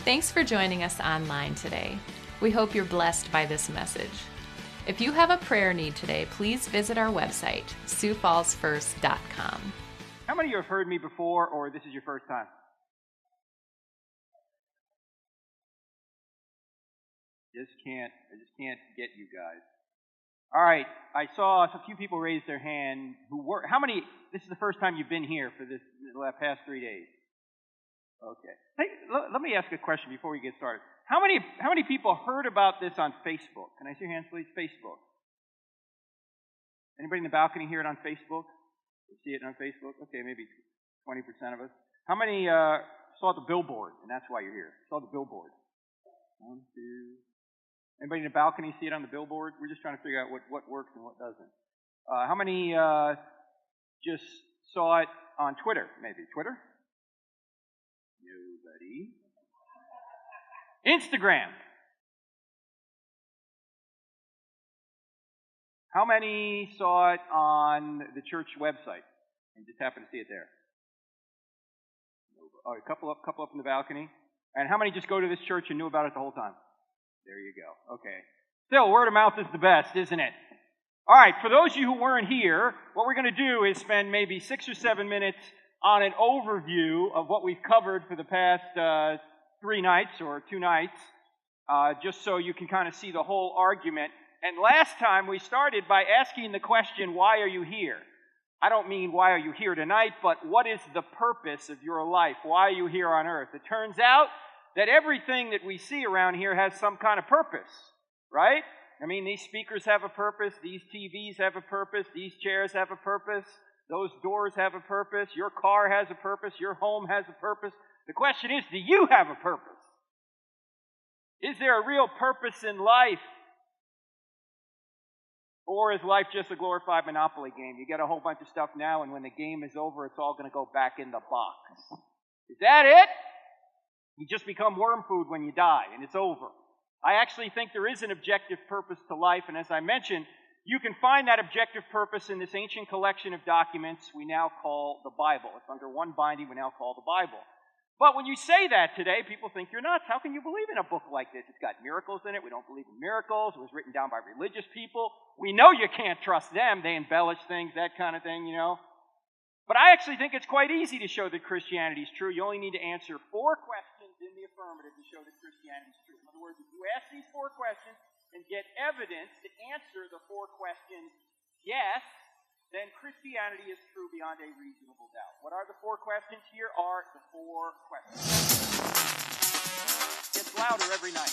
Thanks for joining us online today. We hope you're blessed by this message. If you have a prayer need today, please visit our website, SiouxFallsFirst.com. How many of you have heard me before, or this is your first time? I just can't get you guys. All right, I saw a few people raise their hand who were, this is the first time you've been here for the past 3 days? Okay. Hey, let me ask a question before we get started. How many people heard about this on Facebook? Can I see your hands, please? Facebook. Anybody in the balcony hear it on Facebook? See it on Facebook? Okay, maybe 20% of us. How many saw the billboard, and that's why you're here? Saw the billboard. 1, 2. Anybody in the balcony see it on the billboard? We're just trying to figure out what works and what doesn't. How many just saw it on Twitter, maybe? Twitter? Nobody. Instagram. How many saw it on the church website and just happened to see it there? Oh, a couple up in the balcony. And how many just go to this church and knew about it the whole time? There you go. Okay. Still, word of mouth is the best, isn't it? All right, for those of you who weren't here, what we're going to do is spend maybe 6 or 7 minutes on an overview of what we've covered for the past 3 nights or 2 nights, just so you can kind of see the whole argument. And last time we started by asking the question, why are you here? I don't mean why are you here tonight, but what is the purpose of your life? Why are you here on earth? It turns out that everything that we see around here has some kind of purpose, right? I mean, these speakers have a purpose, these TVs have a purpose, these chairs have a purpose, those doors have a purpose, your car has a purpose, your home has a purpose. The question is, do you have a purpose? Is there a real purpose in life? Or is life just a glorified Monopoly game? You get a whole bunch of stuff now, and when the game is over, it's all going to go back in the box. Is that it? You just become worm food when you die, and it's over. I actually think there is an objective purpose to life, and as I mentioned, you can find that objective purpose in this ancient collection of documents we now call the Bible. It's under one binding we now call the Bible. But when you say that today, people think you're nuts. How can you believe in a book like this? It's got miracles in it. We don't believe in miracles. It was written down by religious people. We know you can't trust them. They embellish things, that kind of thing, you know. But I actually think it's quite easy to show that Christianity is true. You only need to answer 4 questions in the affirmative to show that Christianity is true. In other words, if you ask these 4 questions and get evidence to answer the 4 questions yes, then Christianity is true beyond a reasonable doubt. What are the 4 questions? Here are the 4 questions. It gets louder every night.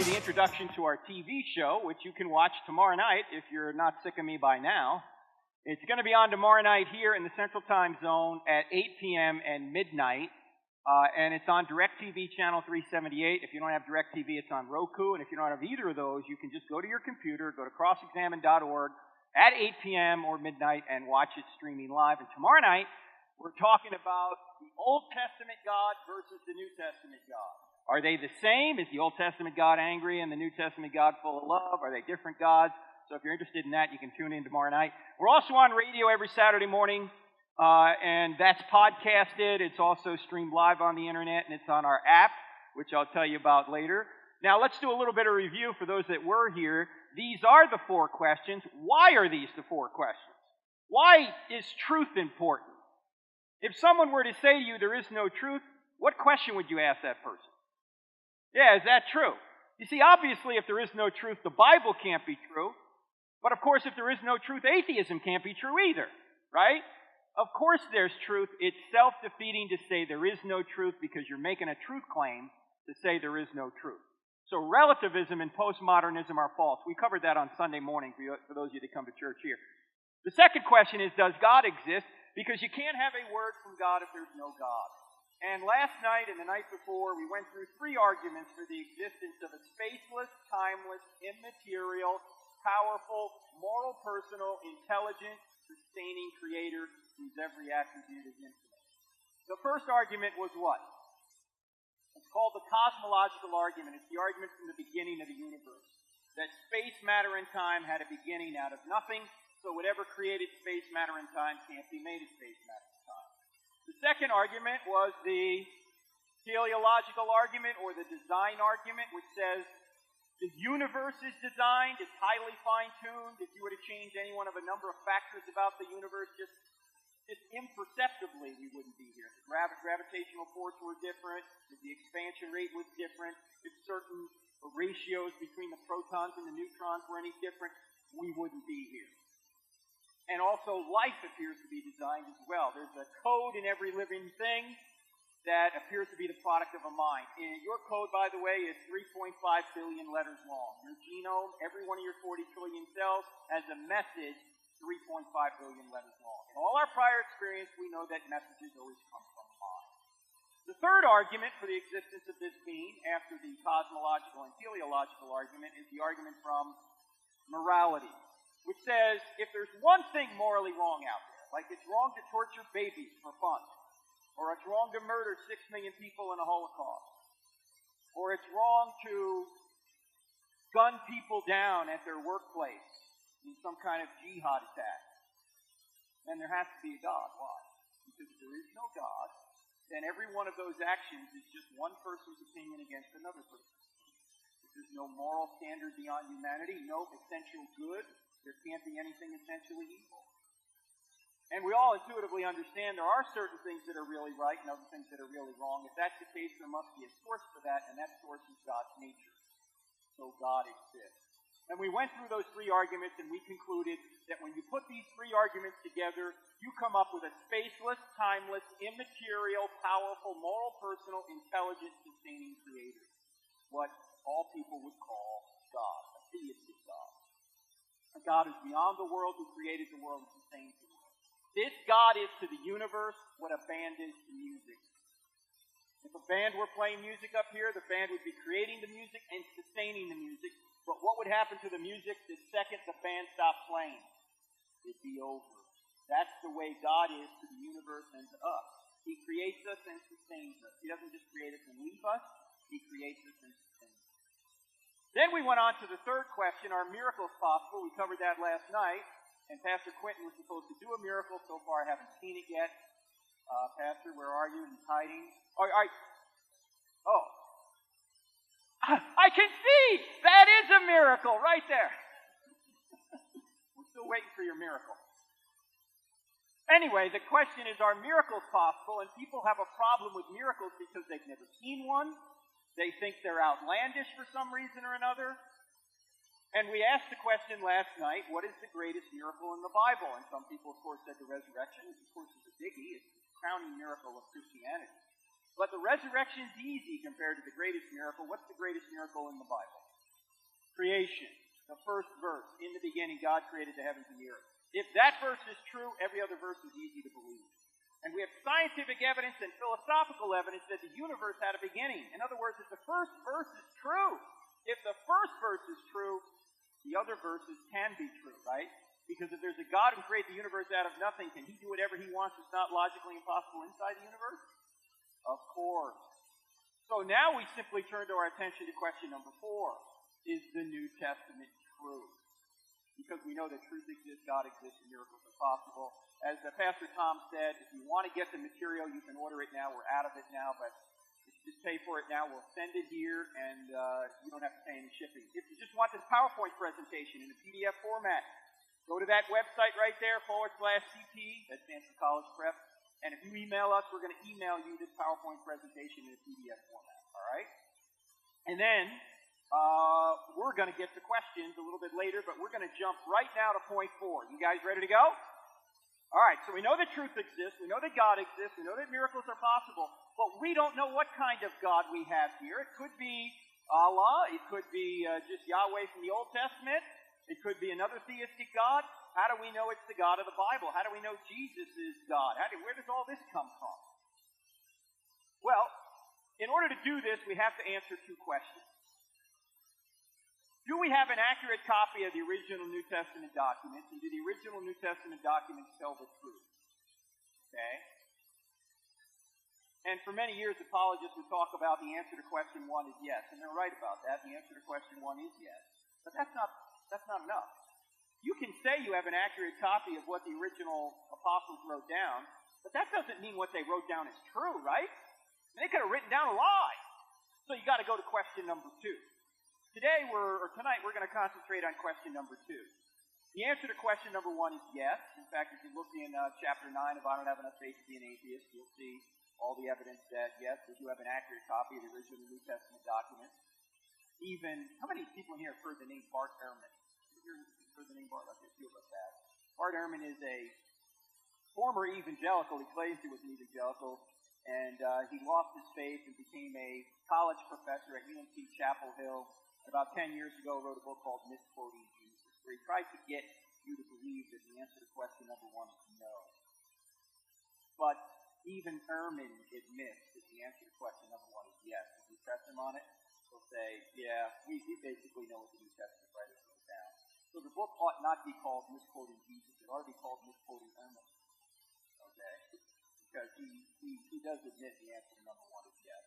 The introduction to our TV show, which you can watch tomorrow night if you're not sick of me by now. It's going to be on tomorrow night here in the Central Time Zone at 8 p.m. and midnight, and it's on DirecTV Channel 378. If you don't have DirecTV, it's on Roku, and if you don't have either of those, you can just go to your computer, go to crossexamine.org at 8 p.m. or midnight and watch it streaming live. And tomorrow night, we're talking about the Old Testament God versus the New Testament God. Are they the same? Is the Old Testament God angry and the New Testament God full of love? Are they different gods? So if you're interested in that, you can tune in tomorrow night. We're also on radio every Saturday morning, and that's podcasted. It's also streamed live on the internet, and it's on our app, which I'll tell you about later. Now, let's do a little bit of review for those that were here. These are the 4 questions. Why are these the 4 questions? Why is truth important? If someone were to say to you, there is no truth, what question would you ask that person? Yeah, is that true? You see, obviously, if there is no truth, the Bible can't be true. But of course, if there is no truth, atheism can't be true either, right? Of course there's truth. It's self-defeating to say there is no truth because you're making a truth claim to say there is no truth. So relativism and postmodernism are false. We covered that on Sunday morning for those of you that come to church here. The second question is, does God exist? Because you can't have a word from God if there's no God. And last night and the night before, we went through 3 arguments for the existence of a spaceless, timeless, immaterial, powerful, moral, personal, intelligent, sustaining Creator whose every attribute is infinite. The first argument was what? It's called the cosmological argument. It's the argument from the beginning of the universe. That space, matter, and time had a beginning out of nothing, so whatever created space, matter, and time can't be made of space, matter, and time. The second argument was the teleological argument, or the design argument, which says the universe is designed, it's highly fine-tuned. If you were to change any one of a number of factors about the universe, just imperceptibly, we wouldn't be here. If the gravitational force were different, if the expansion rate was different, if certain ratios between the protons and the neutrons were any different, we wouldn't be here. And also, life appears to be designed as well. There's a code in every living thing that appears to be the product of a mind. And your code, by the way, is 3.5 billion letters long. Your genome, every one of your 40 trillion cells, has a message 3.5 billion letters long. In all our prior experience, we know that messages always come from mind. The third argument for the existence of this being, after the cosmological and teleological argument, is the argument from morality, which says if there's one thing morally wrong out there, like it's wrong to torture babies for fun, or it's wrong to murder 6 million people in a Holocaust, or it's wrong to gun people down at their workplace in some kind of jihad attack, then there has to be a God. Why? Because if there is no God, then every one of those actions is just one person's opinion against another person. If there's no moral standard beyond humanity, no essential good, there can't be anything essentially evil. And we all intuitively understand there are certain things that are really right and other things that are really wrong. If that's the case, there must be a source for that, and that source is God's nature. So God exists. And we went through those three arguments, and we concluded that when you put these three arguments together, you come up with a spaceless, timeless, immaterial, powerful, moral, personal, intelligent, sustaining Creator. What all people would call God, a theistic God. A God who's beyond the world, who created the world and sustains the world. This God is to the universe what a band is to music. If a band were playing music up here, the band would be creating the music and sustaining the music. But what would happen to the music the second the band stopped playing? It'd be over. That's the way God is to the universe and to us. He creates us and sustains us. He doesn't just create us and leave us. He creates us and sustains us. Then we went on to the third question, are miracles possible? We covered that last night. And Pastor Quentin was supposed to do a miracle. So far, I haven't seen it yet. Pastor, where are you? He's hiding. I can see! That is a miracle right there. We're still waiting for your miracle. Anyway, the question is, are miracles possible? And people have a problem with miracles because they've never seen one. They think they're outlandish for some reason or another. And we asked the question last night, what is the greatest miracle in the Bible? And some people, of course, said the resurrection, which of course is a biggie. It's the crowning miracle of Christianity. But the resurrection is easy compared to the greatest miracle. What's the greatest miracle in the Bible? Creation. The first verse. In the beginning, God created the heavens and the earth. If that verse is true, every other verse is easy to believe. And we have scientific evidence and philosophical evidence that the universe had a beginning. In other words, if the first verse is true, the other verses can be true, right? Because if there's a God who created the universe out of nothing, can he do whatever he wants that's not logically impossible inside the universe? Of course. So now we simply turn to our attention to question number 4. Is the New Testament true? Because we know that truth exists, God exists, and miracles are possible. As Pastor Tom said, if you want to get the material, you can order it now. We're out of it now, but just pay for it now. We'll send it here, and you don't have to pay any shipping. If you just want this PowerPoint presentation in a PDF format, go to that website right there, /CP, that stands for College Prep. And if you email us, we're going to email you this PowerPoint presentation in a PDF format, all right? And then we're going to get to questions a little bit later, but we're going to jump right now to point 4. You guys ready to go? All right, so we know that truth exists, we know that God exists, we know that miracles are possible, but we don't know what kind of God we have here. It could be Allah, it could be just Yahweh from the Old Testament, it could be another theistic God. How do we know it's the God of the Bible? How do we know Jesus is God? Where does all this come from? Well, in order to do this, we have to answer 2 questions. Do we have an accurate copy of the original New Testament documents, and do the original New Testament documents tell the truth? Okay? And for many years, apologists would talk about the answer to question 1 is yes, and they're right about that. The answer to question 1 is yes. But that's not enough. You can say you have an accurate copy of what the original apostles wrote down, but that doesn't mean what they wrote down is true, right? They could have written down a lie. So you got to go to question number 2. Tonight we're going to concentrate on question number 2. The answer to question number 1 is yes. In fact, if you look in chapter 9 of I Don't Have Enough Faith to Be an Atheist, you'll see all the evidence that, yes, we do have an accurate copy of the original New Testament documents. Even, how many people in here have heard the name Bart Ehrman? Have you heard the name Bart? Okay, a few of us have. Bart Ehrman is a former evangelical. He claims he was an evangelical. And he lost his faith and became a college professor at UNC Chapel Hill. About 10 years ago, wrote a book called Misquoting Jesus, where he tried to get you to believe that the answer to question number 1 is no. But even Ehrman admits that the answer to question number 1 is yes. If you press him on it, he'll say, yeah, we basically know what the New Testament writers wrote down. So the book ought not be called Misquoting Jesus. It ought to be called Misquoting Ehrman. Okay? Because he does admit the answer to number 1 is yes.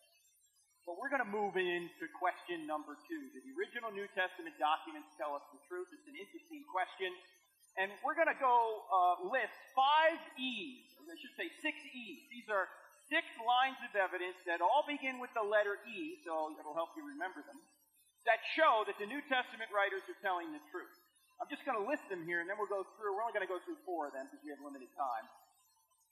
But we're going to move into question number 2. Do the original New Testament documents tell us the truth? It's an interesting question. And we're going to go list 5 E's, or I should say 6 E's. These are 6 lines of evidence that all begin with the letter E, so it'll help you remember them, that show that the New Testament writers are telling the truth. I'm just going to list them here, and then we'll go through. We're only going to go through 4 of them because we have limited time.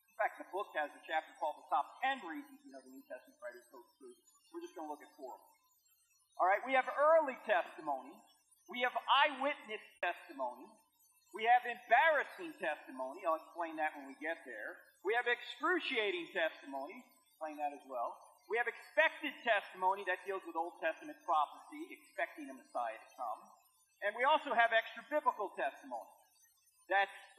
In fact, the book has a chapter called The Top 10 Reasons the New Testament Writers Told the Truth. We're just going to look at 4 of them. All right, we have early testimony. We have eyewitness testimony. We have embarrassing testimony. I'll explain that when we get there. We have excruciating testimony. Explain that as well. We have expected testimony. That deals with Old Testament prophecy, expecting a Messiah to come. And we also have extra-biblical testimony.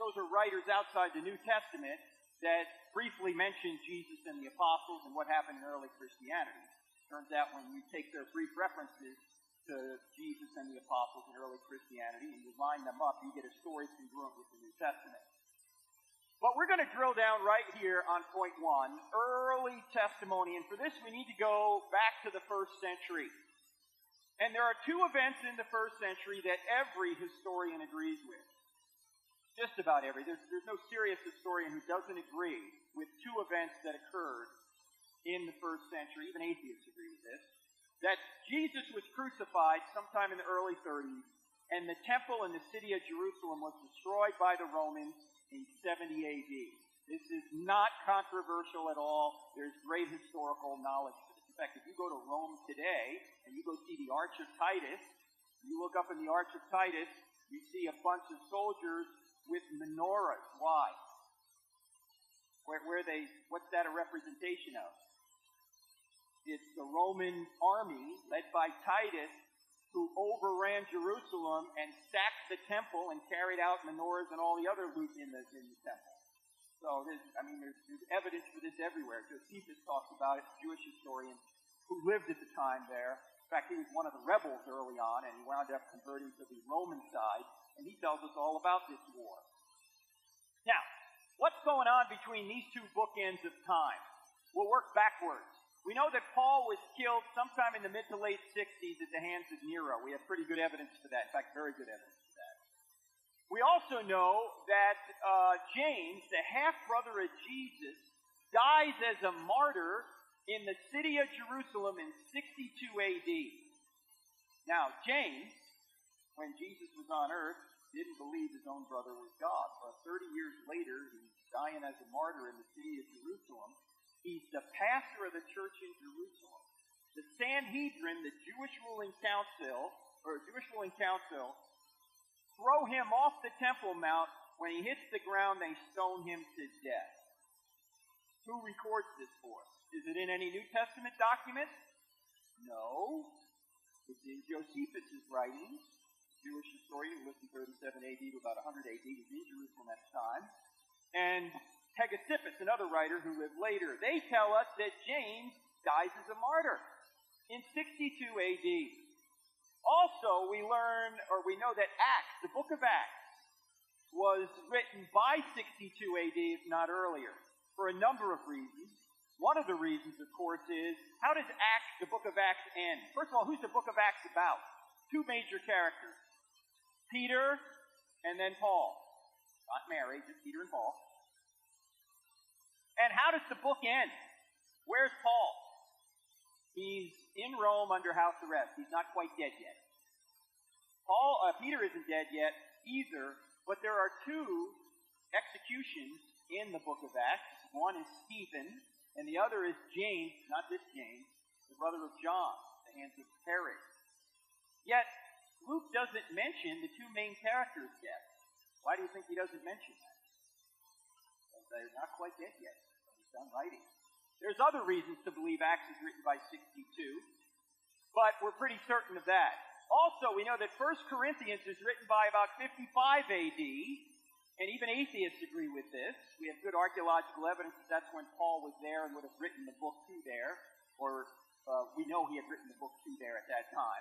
Those are writers outside the New Testament that briefly mention Jesus and the apostles and what happened in early Christianity. Turns out when you take their brief references to Jesus and the apostles in early Christianity and you line them up, you get a story congruent with the New Testament. But we're going to drill down right here on point 1, early testimony. And for this, we need to go back to the 1st century. And there are 2 events in the 1st century that every historian agrees with. Just about every. There's no serious historian who doesn't agree with 2 events that occurred in the 1st century. Even atheists agree with this. That Jesus was crucified sometime in the early 30s, and the temple in the city of Jerusalem was destroyed by the Romans in 70 AD. This is not controversial at all. There's great historical knowledge for this. In fact, if you go to Rome today, and you go see the Arch of Titus, you look up in the Arch of Titus, you see a bunch of soldiers with menorahs. Why? What's that a representation of? It's the Roman army led by Titus who overran Jerusalem and sacked the temple and carried out menorahs and all the other loot in the temple. So there's evidence for this everywhere. Josephus talks about it, a Jewish historian who lived at the time there. In fact, he was one of the rebels early on, and he wound up converting to the Roman side, and he tells us all about this war. Now, what's going on between these 2 bookends of time? We'll work backwards. We know that Paul was killed sometime in the mid to late 60s at the hands of Nero. We have pretty good evidence for that. In fact, very good evidence for that. We also know that James, the half-brother of Jesus, dies as a martyr in the city of Jerusalem in 62 AD. Now, James, when Jesus was on earth, didn't believe his own brother was God. But 30 years later, he's dying as a martyr in the city of Jerusalem. He's the pastor of the church in Jerusalem. The Sanhedrin, the Jewish ruling council, throw him off the Temple Mount. When he hits the ground, they stone him to death. Who records this for us? Is it in any New Testament documents? No. It's in Josephus' writings. Jewish historian who lived in 37 AD to about 100 AD. He was in Jerusalem at the time. And Hegesippus, another writer who lived later, they tell us that James dies as a martyr in 62 AD. Also, Also, we know that Acts, the book of Acts, was written by 62 AD, if not earlier, for a number of reasons. One of the reasons, of course, is how does the book of Acts end? First of all, who's the book of Acts about? Two major characters, Peter and then Paul. Not Mary, just Peter and Paul. And how does the book end? Where's Paul? He's in Rome under house arrest. He's not quite dead yet. Peter isn't dead yet either, but there are two executions in the book of Acts. One is Stephen, and the other is James, not this James, the brother of John, the hands of Herod. Yet, Luke doesn't mention the two main characters' deaths. Why do you think he doesn't mention that? Because they're not quite dead yet. He's done writing. There's other reasons to believe Acts is written by 62, but we're pretty certain of that. Also, we know that 1 Corinthians is written by about 55 AD, and even atheists agree with this. We have good archaeological evidence that that's when Paul was there and would have written the book to there, or we know he had written the book to there at that time.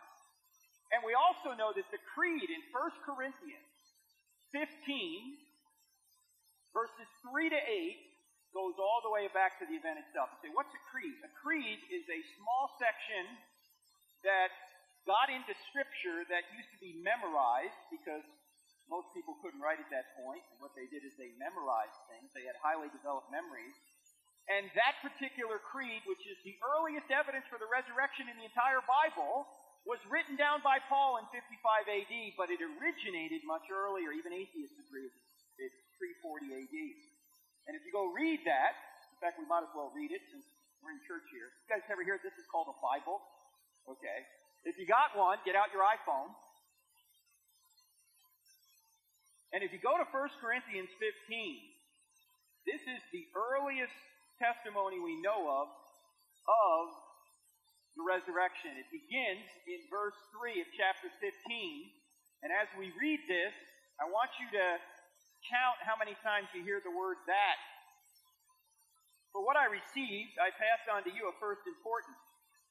And we also know that the creed in 1 Corinthians 15, verses 3 to 8, goes all the way back to the event itself. You say, what's a creed? A creed is a small section that got into Scripture that used to be memorized, because most people couldn't write at that point, and what they did is they memorized things. They had highly developed memories. And that particular creed, which is the earliest evidence for the resurrection in the entire Bible, was written down by Paul in 55 AD, but it originated much earlier. Even atheists agree it's 340 AD. And if you go read that, in fact, we might as well read it since we're in church here. You guys ever hear this is called a Bible? Okay. If you got one, get out your iPhone. And if you go to 1 Corinthians 15, this is the earliest testimony we know of the resurrection. It begins in verse 3 of chapter 15. And as we read this, I want you to count how many times you hear the word that. For what I received, I passed on to you of first importance.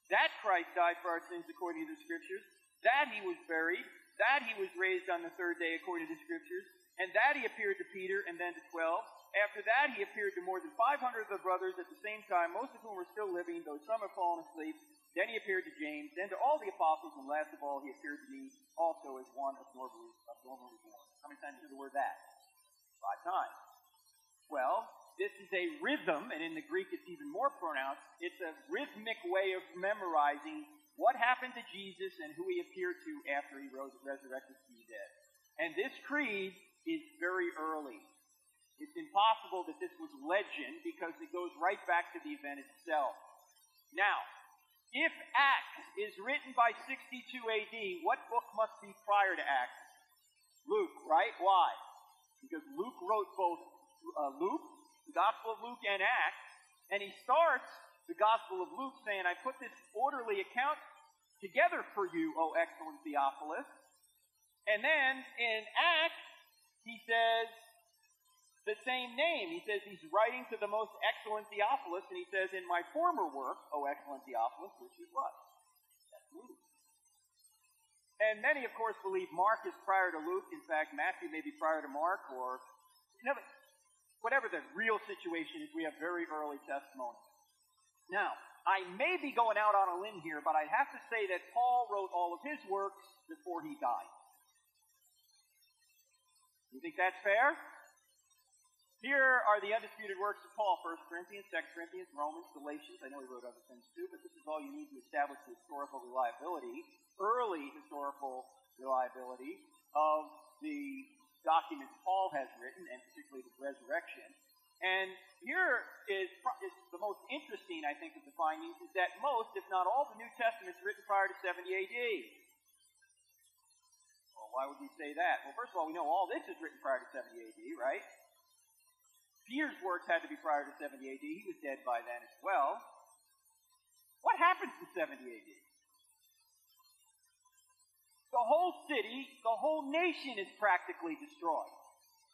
That Christ died for our sins according to the Scriptures, that he was buried, that he was raised on the third day according to the Scriptures, and that he appeared to Peter and then to 12. After that he appeared to more than 500 of the brothers at the same time, most of whom were still living, though some have fallen asleep. Then he appeared to James, then to all the apostles, and last of all he appeared to me also as one abnormally born. How many times do you hear the word that? 5 times. Well, this is a rhythm, and in the Greek it's even more pronounced. It's a rhythmic way of memorizing what happened to Jesus and who he appeared to after he resurrected from the dead. And this creed is very early. It's impossible that this was legend because it goes right back to the event itself. Now, if Acts is written by 62 AD, what book must be prior to Acts? Luke, right? Why? Because Luke wrote both the Gospel of Luke and Acts, and he starts the Gospel of Luke saying, I put this orderly account together for you, O excellent Theophilus. And then in Acts, he says the same name. He says he's writing to the most excellent Theophilus, and he says, in my former work, O excellent Theophilus, which is what? That's Luke. And many, of course, believe Mark is prior to Luke. In fact, Matthew may be prior to Mark, or whatever the real situation is, we have very early testimony. Now, I may be going out on a limb here, but I have to say that Paul wrote all of his works before he died. You think that's fair? Here are the undisputed works of Paul: 1 Corinthians, 2 Corinthians, Romans, Galatians. I know he wrote other things too, but this is all you need to establish the historical reliability, early historical reliability of the documents Paul has written, and particularly the resurrection. And here is the most interesting, I think, of the findings, is that most, if not all, the New Testament is written prior to 70 AD. Well, why would we say that? Well, first of all, we know all this is written prior to 70 AD, right? Peter's works had to be prior to 70 AD. He was dead by then as well. What happens to 70 AD? The whole city, the whole nation is practically destroyed.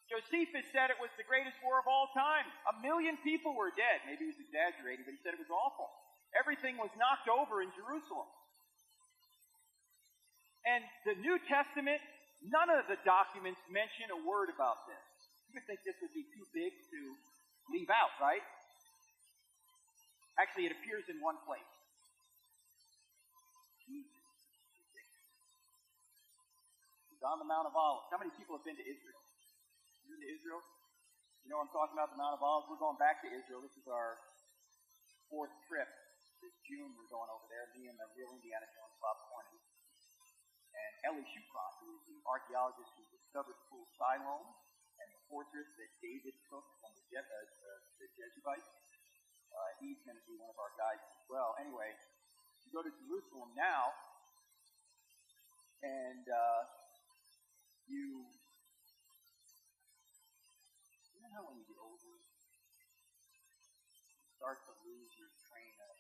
Josephus said it was the greatest war of all time. 1 million people were dead. Maybe he was exaggerating, but he said it was awful. Everything was knocked over in Jerusalem. And the New Testament, none of the documents mention a word about this. You would think this would be too big to leave out, right? Actually, it appears in one place. Jesus. He's on the Mount of Olives. How many people have been to Israel? You been to Israel? You know what I'm talking about, the Mount of Olives? We're going back to Israel. This is our 4th trip. This June we're going over there. Me and the real Indiana Jones popcorn. And Ellie Shupron, who is the archaeologist who discovered the pool of Siloam and the fortress that David took from the Jebusites. He's going to be one of our guides as well. Anyway, you go to Jerusalem now, and you know how when you get older, you start to lose your train of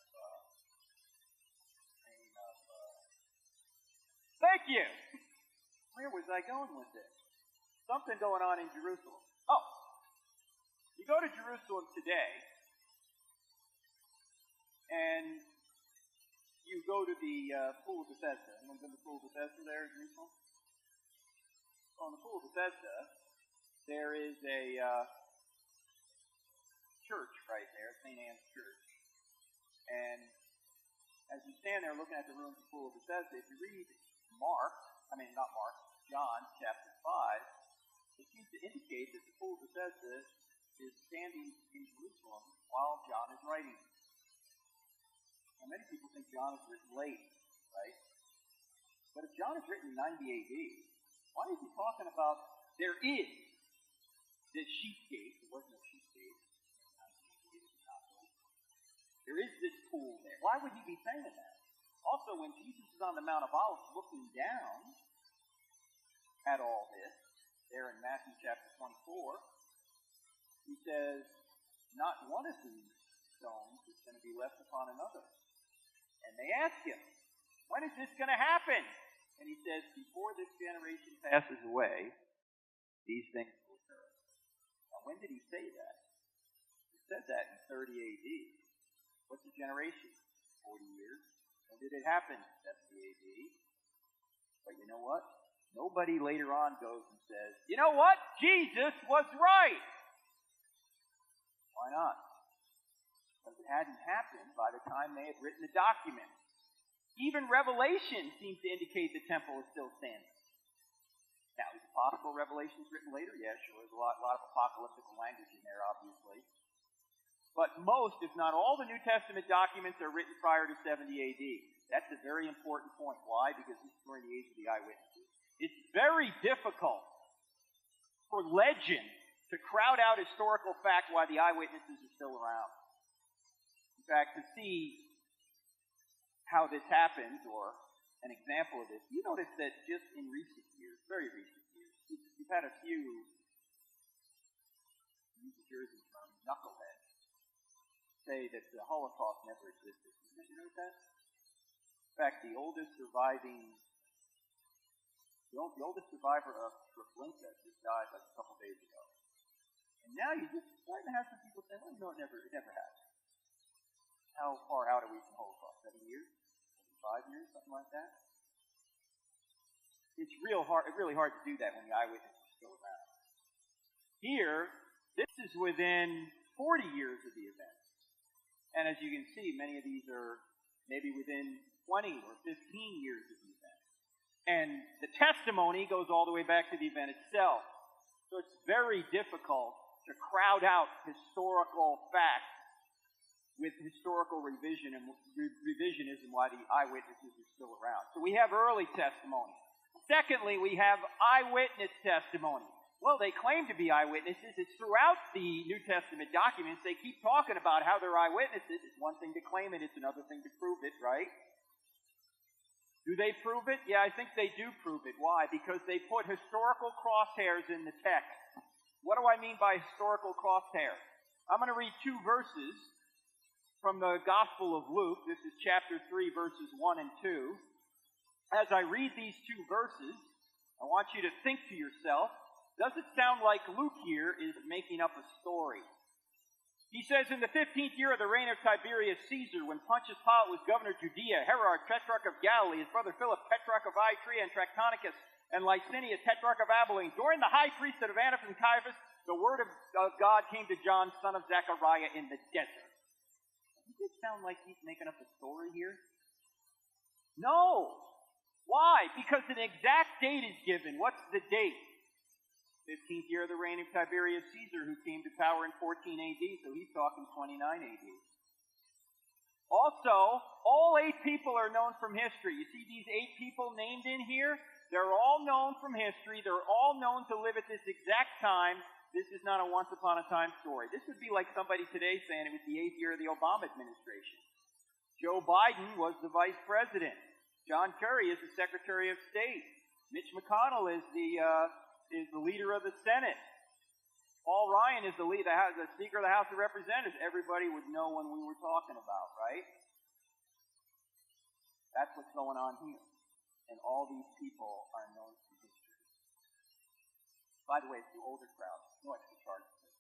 thank you! Where was I going with this? Something going on in Jerusalem. Oh, you go to Jerusalem today, and you go to the Pool of Bethesda. Anyone's been to the Pool of Bethesda there in Jerusalem? On the Pool of Bethesda, there is a church right there, St. Anne's Church. And as you stand there looking at the ruins of the Pool of Bethesda, if you read John chapter 5, it seems to indicate that the Pool of Bethesda is standing in Jerusalem while John is writing. Now, many people think John is written late, right? But if John is written in 90 AD, why is he talking about there is this sheep gate? There wasn't a sheep gate. There is this pool there. Why would he be saying that? Also, when Jesus is on the Mount of Olives looking down at all this, there in Matthew chapter 24, he says, not one of these stones is going to be left upon another. And they ask him, when is this going to happen? And he says, before this generation passes away, these things will occur. Now, when did he say that? He said that in 30 AD. What's the generation? 40 years. When did it happen? 70 AD. But you know what? Nobody later on goes and says, you know what? Jesus was right. Why not? Because it hadn't happened by the time they had written the document. Even Revelation seems to indicate the temple is still standing. Now, is it possible Revelation's written later? Yeah, sure. There's a lot of apocalyptic language in there, obviously. But most, if not all, the New Testament documents are written prior to 70 AD. That's a very important point. Why? Because this is during the age of the eyewitnesses. It's very difficult for legend to crowd out historical fact while the eyewitnesses are still around. In fact, to see how this happens, or an example of this, you notice that just in recent years, very recent years, you've had a few, use the Jersey term, knuckleheads, say that the Holocaust never existed. Did you know that? In fact, the oldest survivor of Treblinka just died like a couple days ago. And now you're just starting to have some people say, well, no, it never happened. How far out are we from Holocaust? 7 years? 5 years? Something like that? It's really hard to do that when the eyewitnesses are still around. Here, this is within 40 years of the event. And as you can see, many of these are maybe within 20 or 15 years of the event. And the testimony goes all the way back to the event itself. So it's very difficult to crowd out historical facts with historical revisionism while the eyewitnesses are still around. So we have early testimony. Secondly, we have eyewitness testimony. Well, they claim to be eyewitnesses. It's throughout the New Testament documents. They keep talking about how they're eyewitnesses. It's one thing to claim it. It's another thing to prove it, right? Do they prove it? Yeah, I think they do prove it. Why? Because they put historical crosshairs in the text. What do I mean by historical crosshairs? I'm going to read 2 verses from the Gospel of Luke. This is chapter 3, verses 1 and 2. As I read these 2 verses, I want you to think to yourself, does it sound like Luke here is making up a story? He says, in the 15th year of the reign of Tiberius Caesar, when Pontius Pilate was governor of Judea, Herod, tetrarch of Galilee, his brother Philip, tetrarch of Ituraea and Trachonitis, and Lysania, tetrarch of Abilene, during the high priesthood of Annas and Caiaphas, the word of God came to John, son of Zechariah, in the desert. Does it sound like he's making up a story here? No. Why? Because an exact date is given. What's the date? 15th year of the reign of Tiberius Caesar, who came to power in 14 AD, so he's talking 29 AD. Also, all 8 people are known from history. You see these 8 people named in here? They're all known from history. They're all known to live at this exact time. This is not a once-upon-a-time story. This would be like somebody today saying it was the 8th year of the Obama administration. Joe Biden was the vice president. John Kerry is the Secretary of State. Mitch McConnell is the leader of the Senate. Paul Ryan is the Speaker of the House of Representatives. Everybody would know when we were talking about, right? That's what's going on here. And all these people are known from history. By the way, it's the older crowd. No extra charge for this.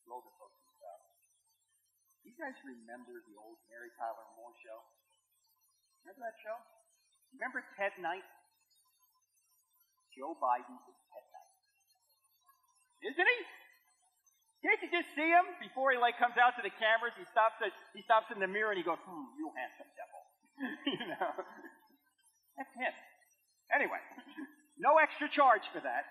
The older folks in the crowd. You guys remember the old Mary Tyler Moore show? Remember that show? Remember Ted Knight? Joe Biden is Ted Knight. Isn't he? Can't you just see him before he comes out to the cameras? He stops in the mirror and he goes, you handsome devil. You know? That's him. Anyway, no extra charge for that.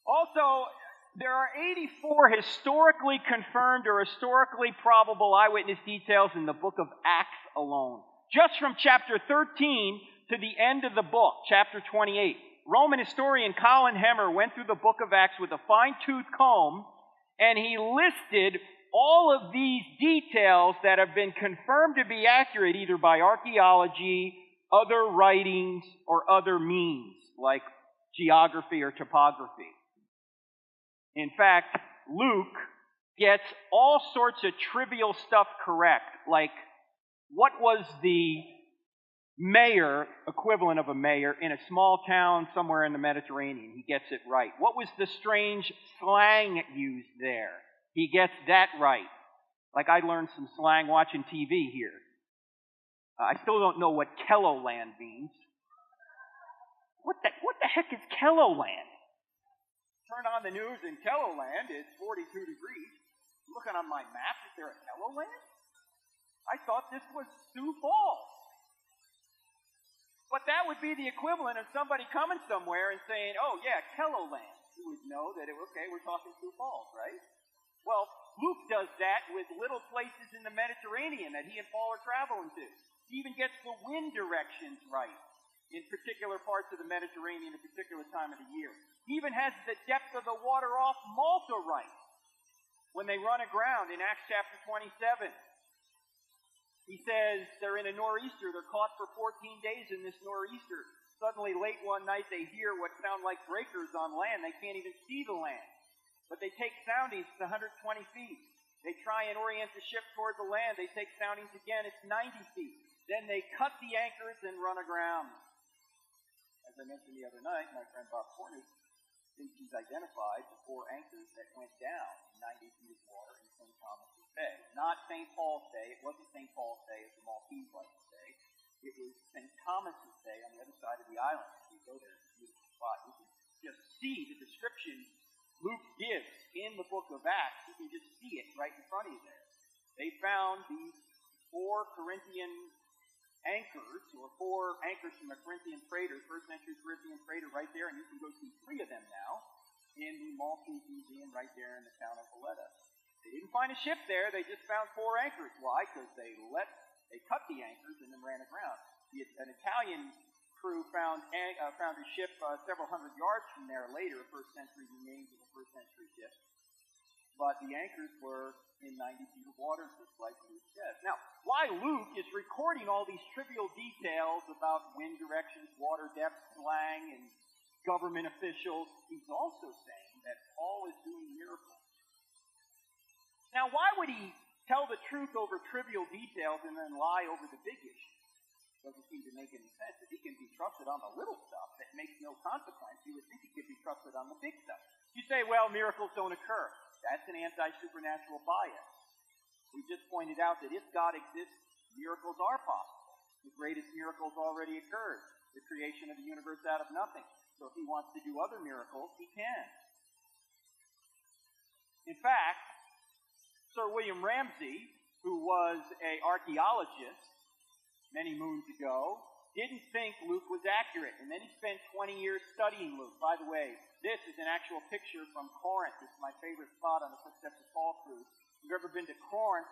Also, there are 84 historically confirmed or historically probable eyewitness details in the book of Acts alone. Just from chapter 13 to the end of the book, chapter 28. Roman historian Colin Hemmer went through the book of Acts with a fine-tooth comb, and he listed all of these details that have been confirmed to be accurate either by archaeology, other writings, or other means, like geography or topography. In fact, Luke gets all sorts of trivial stuff correct, like what was the mayor, equivalent of a mayor, in a small town somewhere in the Mediterranean? He gets it right. What was the strange slang used there? He gets that right. Like I learned some slang watching TV here. I still don't know what Kelloland means. What the heck is Kelloland? Turn on the news in Kelloland, it's 42 degrees. Looking on my map, is there a Kelloland? I thought this was Sioux Falls. But that would be the equivalent of somebody coming somewhere and saying, oh yeah, Kelloland. You would know that, we're talking Sioux Falls, right? Well, Luke does that with little places in the Mediterranean that he and Paul are traveling to. He even gets the wind directions right in particular parts of the Mediterranean at a particular time of the year. He even has the depth of the water off Malta right when they run aground in Acts chapter 27. He says they're in a nor'easter. They're caught for 14 days in this nor'easter. Suddenly, late one night, they hear what sound like breakers on land. They can't even see the land. But they take soundings to 120 feet. They try and orient the ship toward the land. They take soundings again. It's 90 feet. Then they cut the anchors and run aground. As I mentioned the other night, my friend Bob Cornish thinks he's identified the 4 anchors that went down in 90 feet of water in St. Thomas's Bay. Not St. Paul's Day. It wasn't St. Paul's Day, as the Maltese like to say. It was St. Thomas's Day on the other side of the island. If you go there, it's a beautiful spot. You can just see the description Luke gives in the book of Acts. You can just see it right in front of you there. They found these 4 Corinthian anchors, or 4 anchors from a Corinthian freighter, first century Corinthian freighter right there, and you can go see 3 of them now in the Maltese Museum right there in the town of Valletta. They didn't find a ship there, they just found 4 anchors. Why? Because they cut the anchors and then ran aground. An Italian crew found a ship several hundred yards from there later, a first century remains of a first century ship. But the anchors were in 90 feet of water, just like Luke says. Now, why Luke is recording all these trivial details about wind directions, water depth, slang, and government officials, he's also saying that Paul is doing miracles. Now, why would he tell the truth over trivial details and then lie over the big issue? Doesn't seem to make any sense. If he can be trusted on the little stuff that makes no consequence, you would think he could be trusted on the big stuff. You say, well, miracles don't occur. That's an anti-supernatural bias. We just pointed out that if God exists, miracles are possible. The greatest miracles already occurred, the creation of the universe out of nothing. So if he wants to do other miracles, he can. In fact, Sir William Ramsay, who was an archaeologist many moons ago, didn't think Luke was accurate, and then he spent 20 years studying Luke. By the way, this is an actual picture from Corinth. It's my favorite spot on the Footsteps of Paul cruise. If you've ever been to Corinth,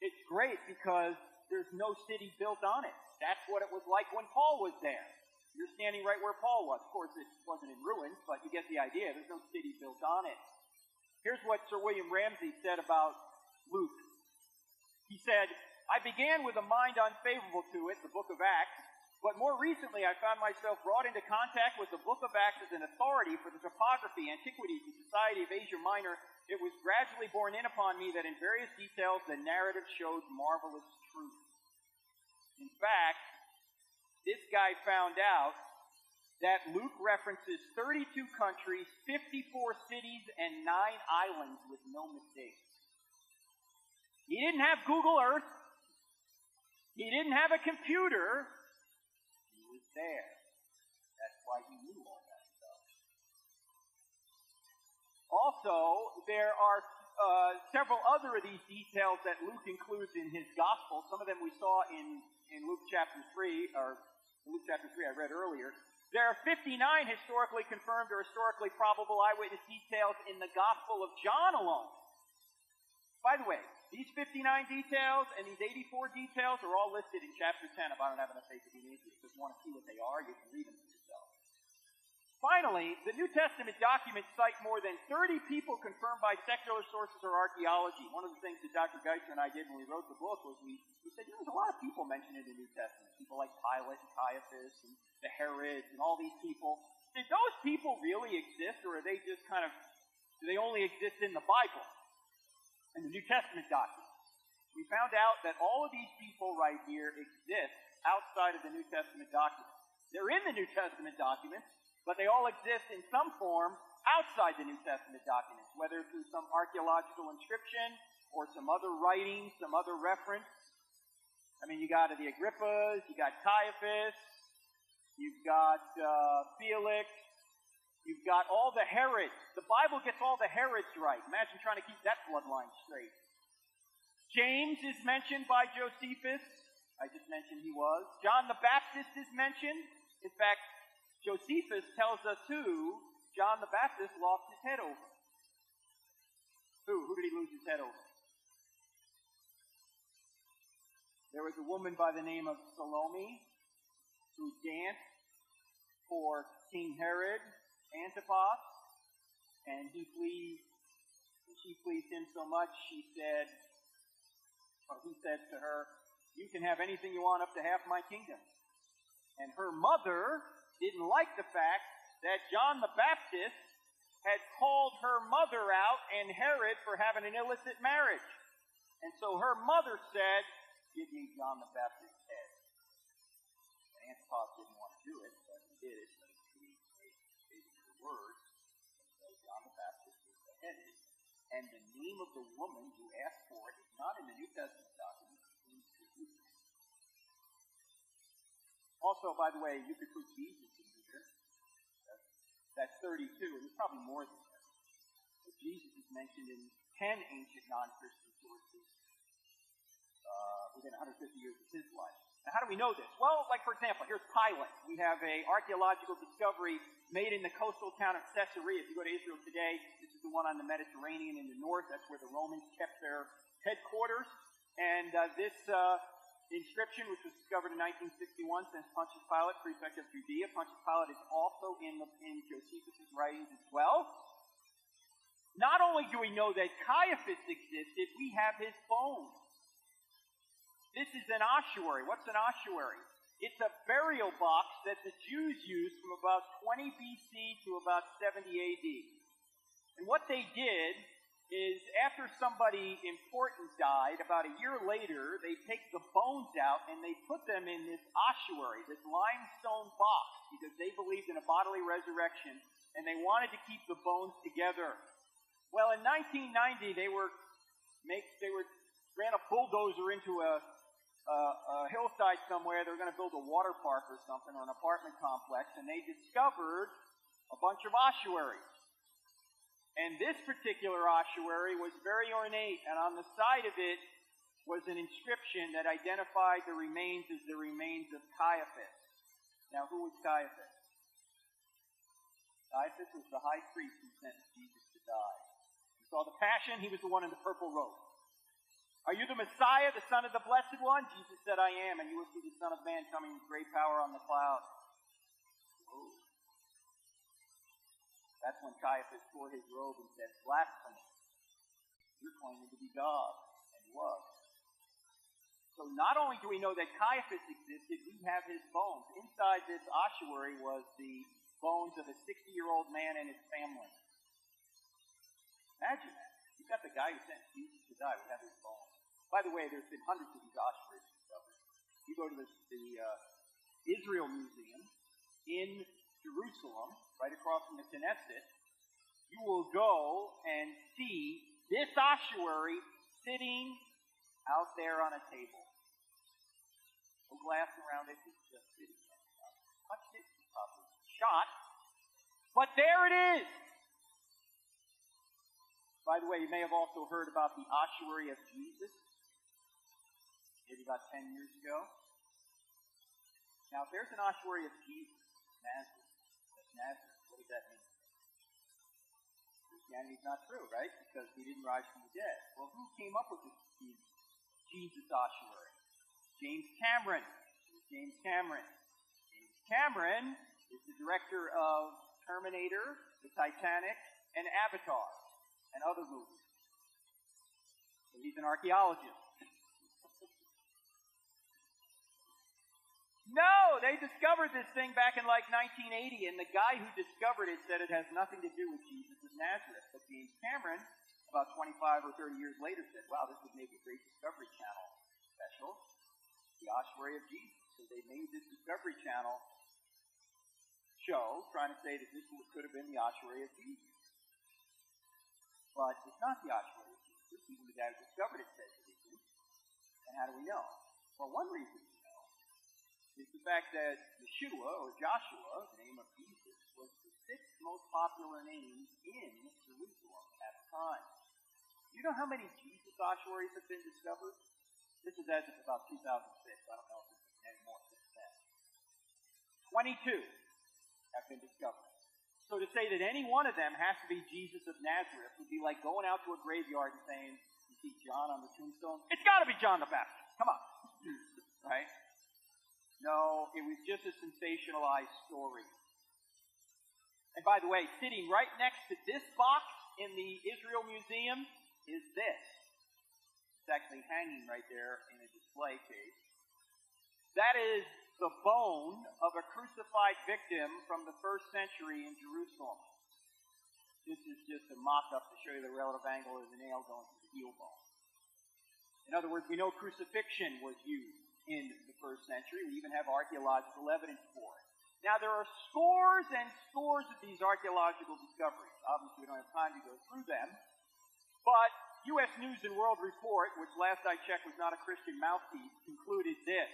it's great because there's no city built on it. That's what it was like when Paul was there. You're standing right where Paul was. Of course, it wasn't in ruins, but you get the idea. There's no city built on it. Here's what Sir William Ramsay said about Luke. He said, I began with a mind unfavorable to it, the book of Acts, but more recently I found myself brought into contact with the book of Acts as an authority for the topography, antiquities, and society of Asia Minor. It was gradually borne in upon me that in various details the narrative showed marvelous truth. In fact, this guy found out that Luke references 32 countries, 54 cities, and 9 islands with no mistakes. He didn't have Google Earth. He didn't have a computer. He was there. That's why he knew all that stuff. Also, there are several other of these details that Luke includes in his gospel. Some of them we saw in Luke chapter 3, or Luke chapter 3 I read earlier. There are 59 historically confirmed or historically probable eyewitness details in the Gospel of John alone. By the way, these 59 details and these 84 details are all listed in chapter 10 if I don't have enough faith to be into it. If you want to see what they are, you can read them for yourself. Finally, the New Testament documents cite more than 30 people confirmed by secular sources or archaeology. One of the things that Dr. Geisler and I did when we wrote the book was we said, there's a lot of people mentioned in the New Testament. People like Pilate and Caiaphas and the Herods and all these people. Did those people really exist, or are they just do they only exist in the Bible and the New Testament documents? We found out that all of these people right here exist outside of the New Testament documents. They're in the New Testament documents, but they all exist in some form outside the New Testament documents, whether through some archaeological inscription or some other writing, some other reference. I mean, you got the Agrippas, you got Caiaphas, you've got Felix, you've got all the Herods. The Bible gets all the Herods right. Imagine trying to keep that bloodline straight. James is mentioned by Josephus. I just mentioned he was. John the Baptist is mentioned. In fact, Josephus tells us who John the Baptist lost his head over. Who? Who did he lose his head over? There was a woman by the name of Salome who danced for King Herod Antipas, and she pleased him so much, he said to her, you can have anything you want up to half my kingdom. And her mother didn't like the fact that John the Baptist had called her mother out and Herod for having an illicit marriage. And so her mother said, give me John the Baptist's head. And Antipas didn't want to do it, but he did it. But he gave the word. So John the Baptist was beheaded. And the name of the woman who asked for it is not in the New Testament documents. Also, by the way, you could put Jesus in here. That's 32, and there's probably more than that. But Jesus is mentioned in 10 ancient non-Christian sources within 150 years of his life. Now, how do we know this? Well, like, for example, here's Pilate. We have an archaeological discovery made in the coastal town of Caesarea. If you go to Israel today, this is the one on the Mediterranean in the north. That's where the Romans kept their headquarters. And this inscription, which was discovered in 1961, says Pontius Pilate, prefect of Judea. Pontius Pilate is also in Josephus' writings as well. Not only do we know that Caiaphas existed, we have his bones. This is an ossuary. What's an ossuary? It's a burial box that the Jews used from about 20 BC to about 70 AD. And what they did is after somebody important died, about a year later, they take the bones out and they put them in this ossuary, this limestone box, because they believed in a bodily resurrection and they wanted to keep the bones together. Well, in 1990, they ran a bulldozer into a hillside somewhere. They were going to build a water park or something, or an apartment complex, and they discovered a bunch of ossuaries. And this particular ossuary was very ornate, and on the side of it was an inscription that identified the remains as the remains of Caiaphas. Now, who was Caiaphas? Caiaphas was the high priest who sentenced Jesus to die. You saw the Passion, he was the one in the purple robe. Are you the Messiah, the Son of the Blessed One? Jesus said, I am, and you will see the Son of Man coming with great power on the clouds. Whoa. That's when Caiaphas tore his robe and said, blasphemy. You're claiming to be God. And he was. So not only do we know that Caiaphas existed, we have his bones. Inside this ossuary was the bones of a 60-year-old man and his family. Imagine that. You've got the guy who sent Jesus to die. We have his bones. By the way, there's been hundreds of these ossuaries discovered. You go to the Israel Museum in Jerusalem, right across from the Knesset, you will go and see this ossuary sitting out there on a table. No glass around it, it's just sitting there. Touched it, probably shot, but there it is! By the way, you may have also heard about the ossuary of Jesus, maybe about 10 years ago. Now, if there's an ossuary of Jesus, Nazareth, what does that mean? Christianity's not true, right? Because he didn't rise from the dead. Well, who came up with this Jesus ossuary? James Cameron. James Cameron is the director of Terminator, The Titanic, and Avatar, and other movies. So he's an archaeologist. No, they discovered this thing back in like 1980, and the guy who discovered it said it has nothing to do with Jesus of Nazareth. But James Cameron, about 25 or 30 years later, said, wow, this would make a great Discovery Channel special, the ossuary of Jesus. So they made this Discovery Channel show trying to say that this could have been the ossuary of Jesus. But it's not the ossuary of Jesus. Even the guy who discovered it says it isn't. And how do we know? Well, one reason is the fact that Yeshua, or Joshua, the name of Jesus, was the sixth most popular name in Jerusalem at the time. Do you know how many Jesus ossuaries have been discovered? This is as of about 2006. I don't know if there's been any more since then. 22 have been discovered. So to say that any one of them has to be Jesus of Nazareth would be like going out to a graveyard and saying, you see John on the tombstone? It's got to be John the Baptist. Come on. Right? No, it was just a sensationalized story. And by the way, sitting right next to this box in the Israel Museum is this. It's actually hanging right there in a display case. That is the bone of a crucified victim from the first century in Jerusalem. This is just a mock-up to show you the relative angle of the nail going through the heel bone. In other words, we know crucifixion was used in the first century. We even have archaeological evidence for it. Now, there are scores and scores of these archaeological discoveries. Obviously, we don't have time to go through them. But U.S. News and World Report, which last I checked was not a Christian mouthpiece, concluded this.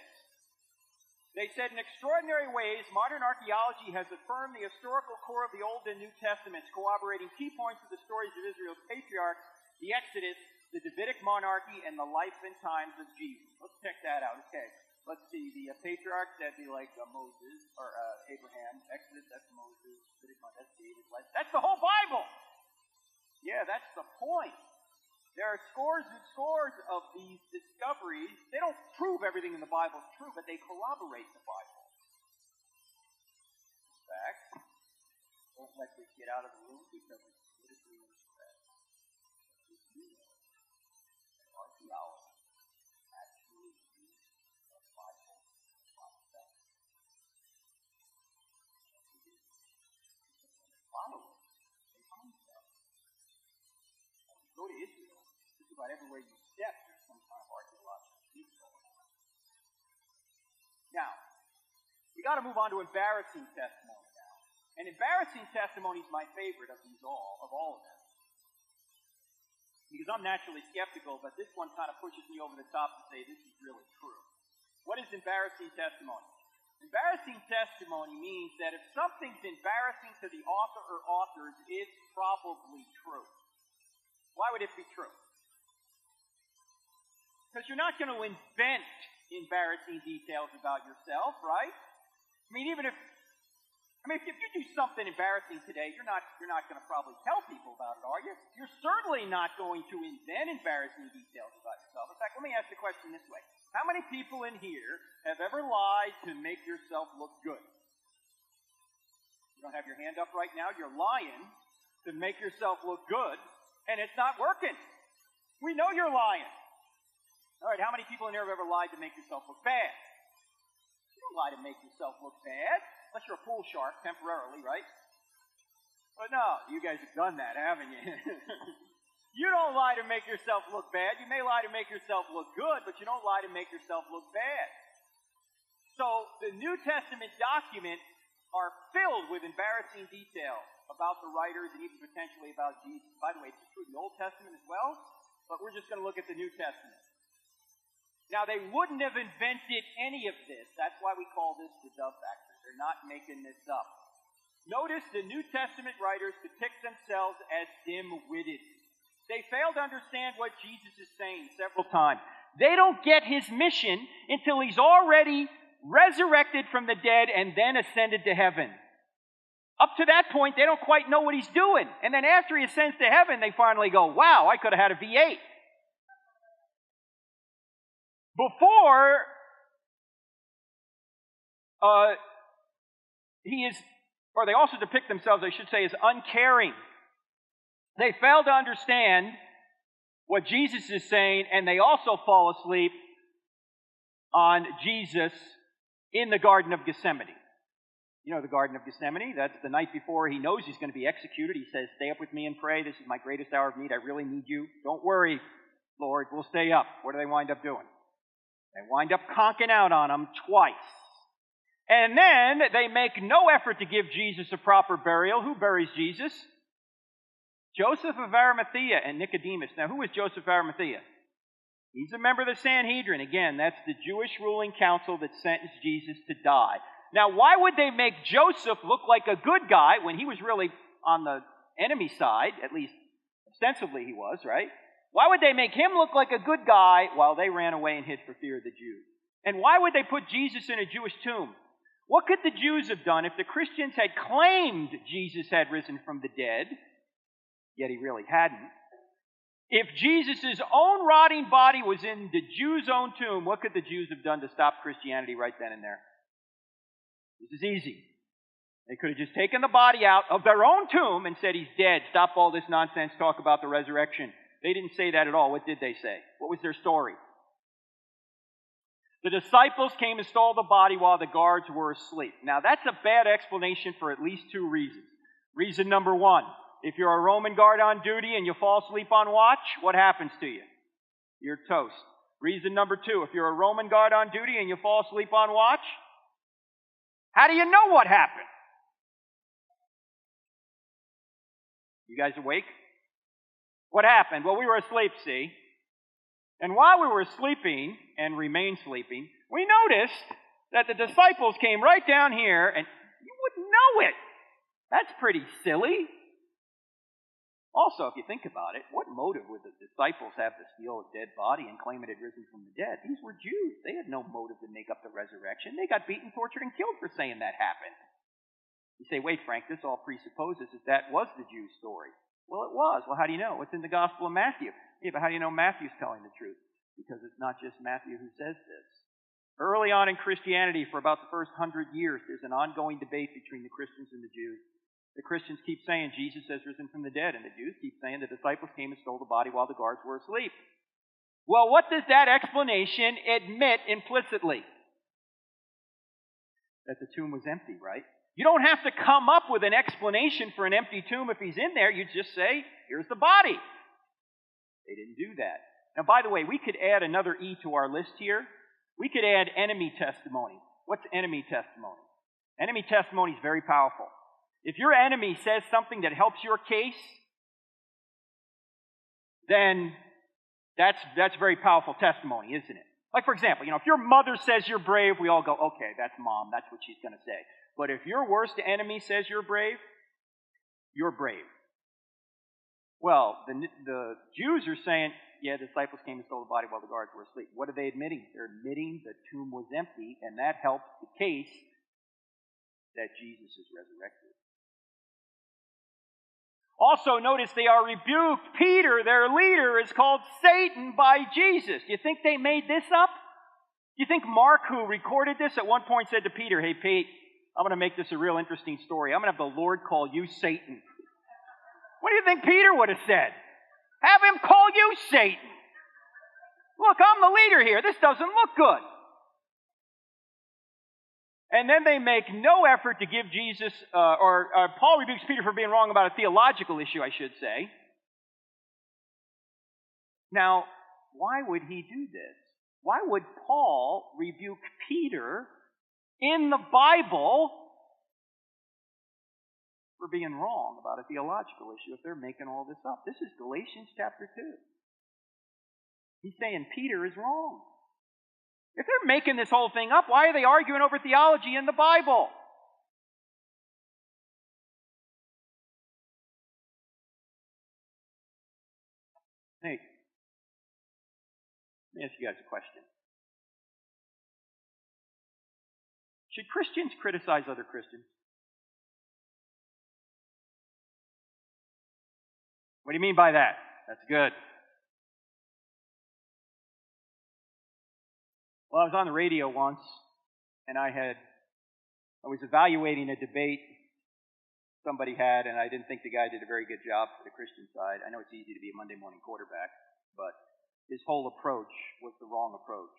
They said, in extraordinary ways, modern archaeology has affirmed the historical core of the Old and New Testaments, corroborating key points of the stories of Israel's patriarchs, the Exodus, the Davidic monarchy, and the life and times of Jesus. Let's check that out. Okay, let's see. The patriarchs, that'd be like Moses, or Abraham. Exodus, that's Moses. Davidic monarchy, that's David. That's the whole Bible! Yeah, that's the point. There are scores and scores of these discoveries. They don't prove everything in the Bible is true, but they corroborate the Bible. In fact, don't let this get out of the room because it's politically incorrect. Archaeology actually is the Bible concept. Follow it. They find stuff. Go to Israel. Just about everywhere you step, there's some kind of archaeological feat going on. Now, we got to move on to embarrassing testimony now. And embarrassing testimony is my favorite of all of them. Because I'm naturally skeptical, but this one kind of pushes me over the top to say this is really true. What is embarrassing testimony? Embarrassing testimony means that if something's embarrassing to the author or authors, it's probably true. Why would it be true? Because you're not going to invent embarrassing details about yourself, right? I mean, if you do something embarrassing today, you're not going to probably tell people about it, are you? You're certainly not going to invent embarrassing details about yourself. In fact, let me ask the question this way. How many people in here have ever lied to make yourself look good? You don't have your hand up right now. You're lying to make yourself look good, and it's not working. We know you're lying. All right, how many people in here have ever lied to make yourself look bad? You don't lie to make yourself look bad. Unless you're a pool shark, temporarily, right? But no, you guys have done that, haven't you? You don't lie to make yourself look bad. You may lie to make yourself look good, but you don't lie to make yourself look bad. So the New Testament documents are filled with embarrassing details about the writers and even potentially about Jesus. By the way, it's true of the Old Testament as well, but we're just going to look at the New Testament. Now, they wouldn't have invented any of this. That's why we call this the dove factor. They're not making this up. Notice the New Testament writers depict themselves as dim-witted. They fail to understand what Jesus is saying several times. They don't get his mission until he's already resurrected from the dead and then ascended to heaven. Up to that point, they don't quite know what he's doing. And then after he ascends to heaven, they finally go, wow, I could have had a V8. Before they also depict themselves, I should say, as uncaring. They fail to understand what Jesus is saying, and they also fall asleep on Jesus in the Garden of Gethsemane. You know the Garden of Gethsemane? That's the night before he knows he's going to be executed. He says, stay up with me and pray. This is my greatest hour of need. I really need you. Don't worry, Lord. We'll stay up. What do they wind up doing? They wind up conking out on him twice. And then they make no effort to give Jesus a proper burial. Who buries Jesus? Joseph of Arimathea and Nicodemus. Now, who is Joseph of Arimathea? He's a member of the Sanhedrin. Again, that's the Jewish ruling council that sentenced Jesus to die. Now, why would they make Joseph look like a good guy when he was really on the enemy side? At least, ostensibly he was, right? Why would they make him look like a good guy while they ran away and hid for fear of the Jews? And why would they put Jesus in a Jewish tomb? What could the Jews have done if the Christians had claimed Jesus had risen from the dead, yet he really hadn't? If Jesus' own rotting body was in the Jews' own tomb, what could the Jews have done to stop Christianity right then and there? This is easy. They could have just taken the body out of their own tomb and said, he's dead. Stop all this nonsense talk about the resurrection. They didn't say that at all. What did they say? What was their story? The disciples came and stole the body while the guards were asleep. Now, that's a bad explanation for at least two reasons. Reason number one, if you're a Roman guard on duty and you fall asleep on watch, what happens to you? You're toast. Reason number two, if you're a Roman guard on duty and you fall asleep on watch, how do you know what happened? You guys awake? What happened? Well, we were asleep, see? And while we were sleeping and remained sleeping, we noticed that the disciples came right down here, and you wouldn't know it. That's pretty silly. Also, if you think about it, what motive would the disciples have to steal a dead body and claim it had risen from the dead? These were Jews. They had no motive to make up the resurrection. They got beaten, tortured, and killed for saying that happened. You say, wait, Frank, this all presupposes that was the Jews' story. Well, it was. Well, how do you know? It's in the Gospel of Matthew. Yeah, but how do you know Matthew's telling the truth? Because it's not just Matthew who says this. Early on in Christianity, for about the first 100 years, there's an ongoing debate between the Christians and the Jews. The Christians keep saying Jesus has risen from the dead, and the Jews keep saying the disciples came and stole the body while the guards were asleep. Well, what does that explanation admit implicitly? That the tomb was empty, right? You don't have to come up with an explanation for an empty tomb if he's in there. You just say, here's the body. They didn't do that. Now, by the way, we could add another E to our list here. We could add enemy testimony. What's enemy testimony? Enemy testimony is very powerful. If your enemy says something that helps your case, then that's very powerful testimony, isn't it? Like, for example, if your mother says you're brave, we all go, okay, that's Mom, that's what she's going to say. But if your worst enemy says you're brave, you're brave. Well, the Jews are saying, yeah, the disciples came and stole the body while the guards were asleep. What are they admitting? They're admitting the tomb was empty, and that helps the case that Jesus is resurrected. Also, notice they are rebuked. Peter, their leader, is called Satan by Jesus. Do you think they made this up? Do you think Mark, who recorded this, at one point said to Peter, hey, Pete, I'm going to make this a real interesting story. I'm going to have the Lord call you Satan. What do you think Peter would have said? Have him call you Satan. Look, I'm the leader here. This doesn't look good. And then they make no effort to give Jesus, Paul rebukes Peter for being wrong about a theological issue, I should say. Now, why would he do this? Why would Paul rebuke Peter in the Bible for being wrong about a theological issue if they're making all this up? This is Galatians chapter 2. He's saying Peter is wrong. If they're making this whole thing up, why are they arguing over theology in the Bible? Hey, let me ask you guys a question. Should Christians criticize other Christians? What do you mean by that? That's good. Well, I was on the radio once, and I was evaluating a debate somebody had, and I didn't think the guy did a very good job for the Christian side. I know it's easy to be a Monday morning quarterback, but his whole approach was the wrong approach.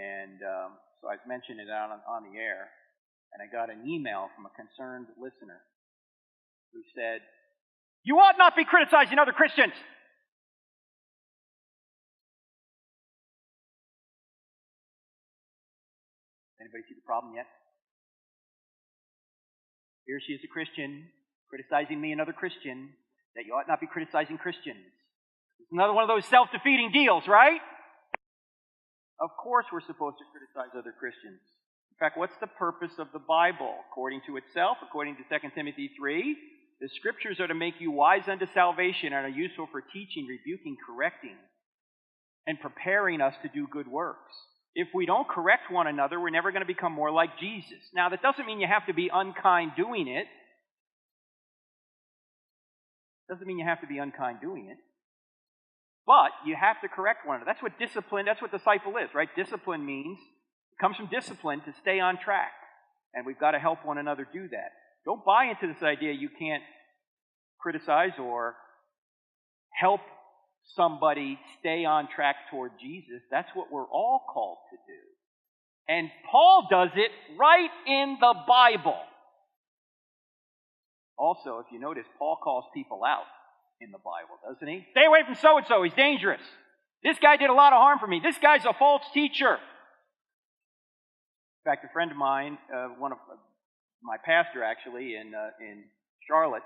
And so I was mentioning it on the air, and I got an email from a concerned listener who said, "You ought not be criticizing other Christians." Anybody see the problem yet? Here she is, a Christian, criticizing me, another Christian, that you ought not be criticizing Christians. It's another one of those self-defeating deals, right? Of course we're supposed to criticize other Christians. In fact, what's the purpose of the Bible? According to itself, according to 2 Timothy 3, the Scriptures are to make you wise unto salvation and are useful for teaching, rebuking, correcting, and preparing us to do good works. If we don't correct one another, we're never going to become more like Jesus. Now, that doesn't mean you have to be unkind doing it. Doesn't mean you have to be unkind doing it. But you have to correct one another. That's what discipline, that's what disciple is, right? Discipline means, it comes from discipline to stay on track. And we've got to help one another do that. Don't buy into this idea you can't criticize or help somebody stay on track toward Jesus. That's what we're all called to do. And Paul does it right in the Bible. Also, if you notice, Paul calls people out in the Bible, doesn't he? Stay away from so-and-so, he's dangerous. This guy did a lot of harm for me. This guy's a false teacher. In fact, a friend of mine, one of my pastor actually in Charlotte,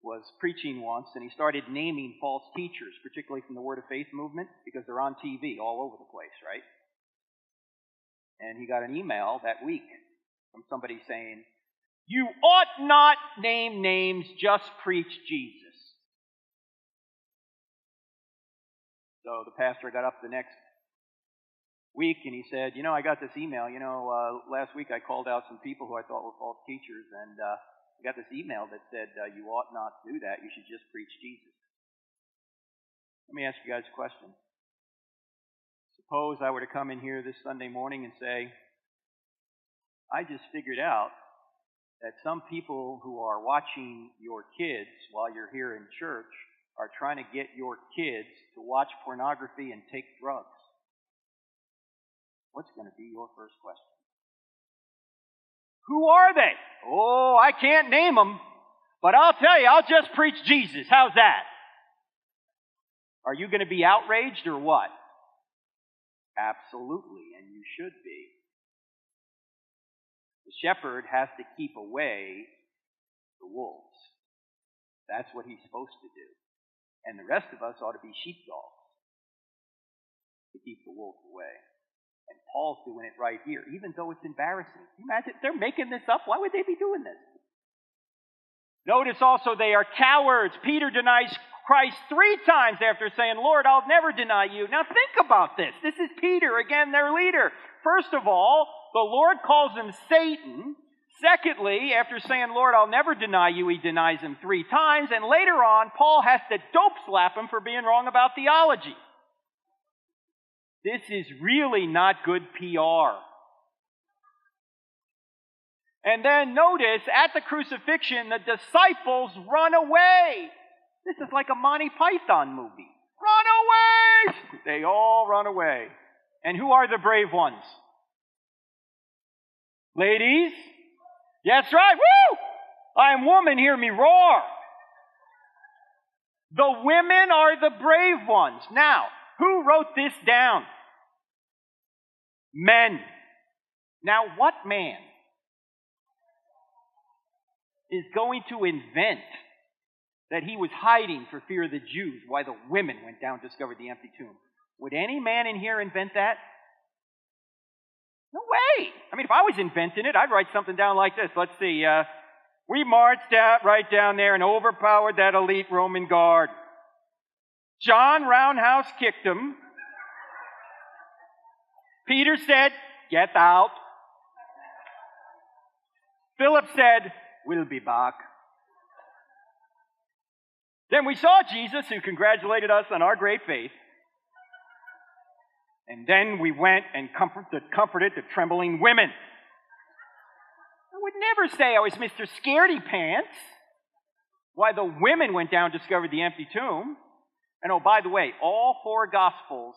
was preaching once, and he started naming false teachers, particularly from the Word of Faith movement, because they're on TV all over the place, right? And he got an email that week from somebody saying, "You ought not name names, just preach Jesus." So the pastor got up the next week and he said, I got this email. Last week I called out some people who I thought were false teachers, and I got this email that said, you ought not do that. You should just preach Jesus. Let me ask you guys a question. Suppose I were to come in here this Sunday morning and say, I just figured out that some people who are watching your kids while you're here in church are trying to get your kids to watch pornography and take drugs. What's going to be your first question? Who are they? Oh, I can't name them, but I'll tell you, I'll just preach Jesus. How's that? Are you going to be outraged or what? Absolutely, and you should be. The shepherd has to keep away the wolves. That's what he's supposed to do. And the rest of us ought to be sheepdogs to keep the wolves away. And Paul's doing it right here, even though it's embarrassing. Can you imagine? They're making this up. Why would they be doing this? Notice also they are cowards. Peter denies Christ 3 times after saying, Lord, I'll never deny you. Now think about this. This is Peter, again, their leader. First of all, the Lord calls him Satan. Secondly, after saying, Lord, I'll never deny you, he denies him 3 times. And later on, Paul has to dope slap him for being wrong about theology. This is really not good PR. And then notice, at the crucifixion, the disciples run away. This is like a Monty Python movie. Run away! They all run away. And who are the brave ones? Ladies? That's right. Woo! I am woman, hear me roar. The women are the brave ones. Now, who wrote this down? Men. Now, what man is going to invent that he was hiding for fear of the Jews while the women went down and discovered the empty tomb? Would any man in here invent that? No way! I mean, if I was inventing it, I'd write something down like this. Let's see. We marched out right down there and overpowered that elite Roman guard. John roundhouse kicked him. Peter said, get out. Philip said, we'll be back. Then we saw Jesus, who congratulated us on our great faith. And then we went and comforted the trembling women. I would never say I was Mr. Scaredy Pants. Why, the women went down and discovered the empty tomb. And oh, by the way, all 4 Gospels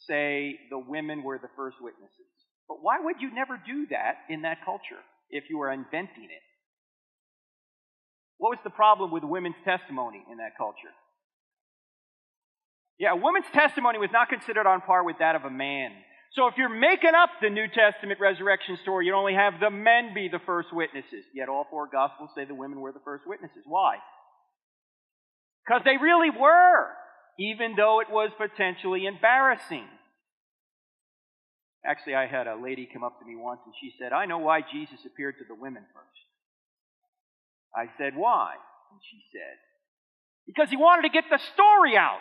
say the women were the first witnesses. But why would you never do that in that culture if you were inventing it? What was the problem with women's testimony in that culture? Yeah, a woman's testimony was not considered on par with that of a man. So if you're making up the New Testament resurrection story, you only have the men be the first witnesses. Yet all 4 Gospels say the women were the first witnesses. Why? Because they really were, even though it was potentially embarrassing. Actually, I had a lady come up to me once and she said, I know why Jesus appeared to the women first. I said, why? And she said, because he wanted to get the story out.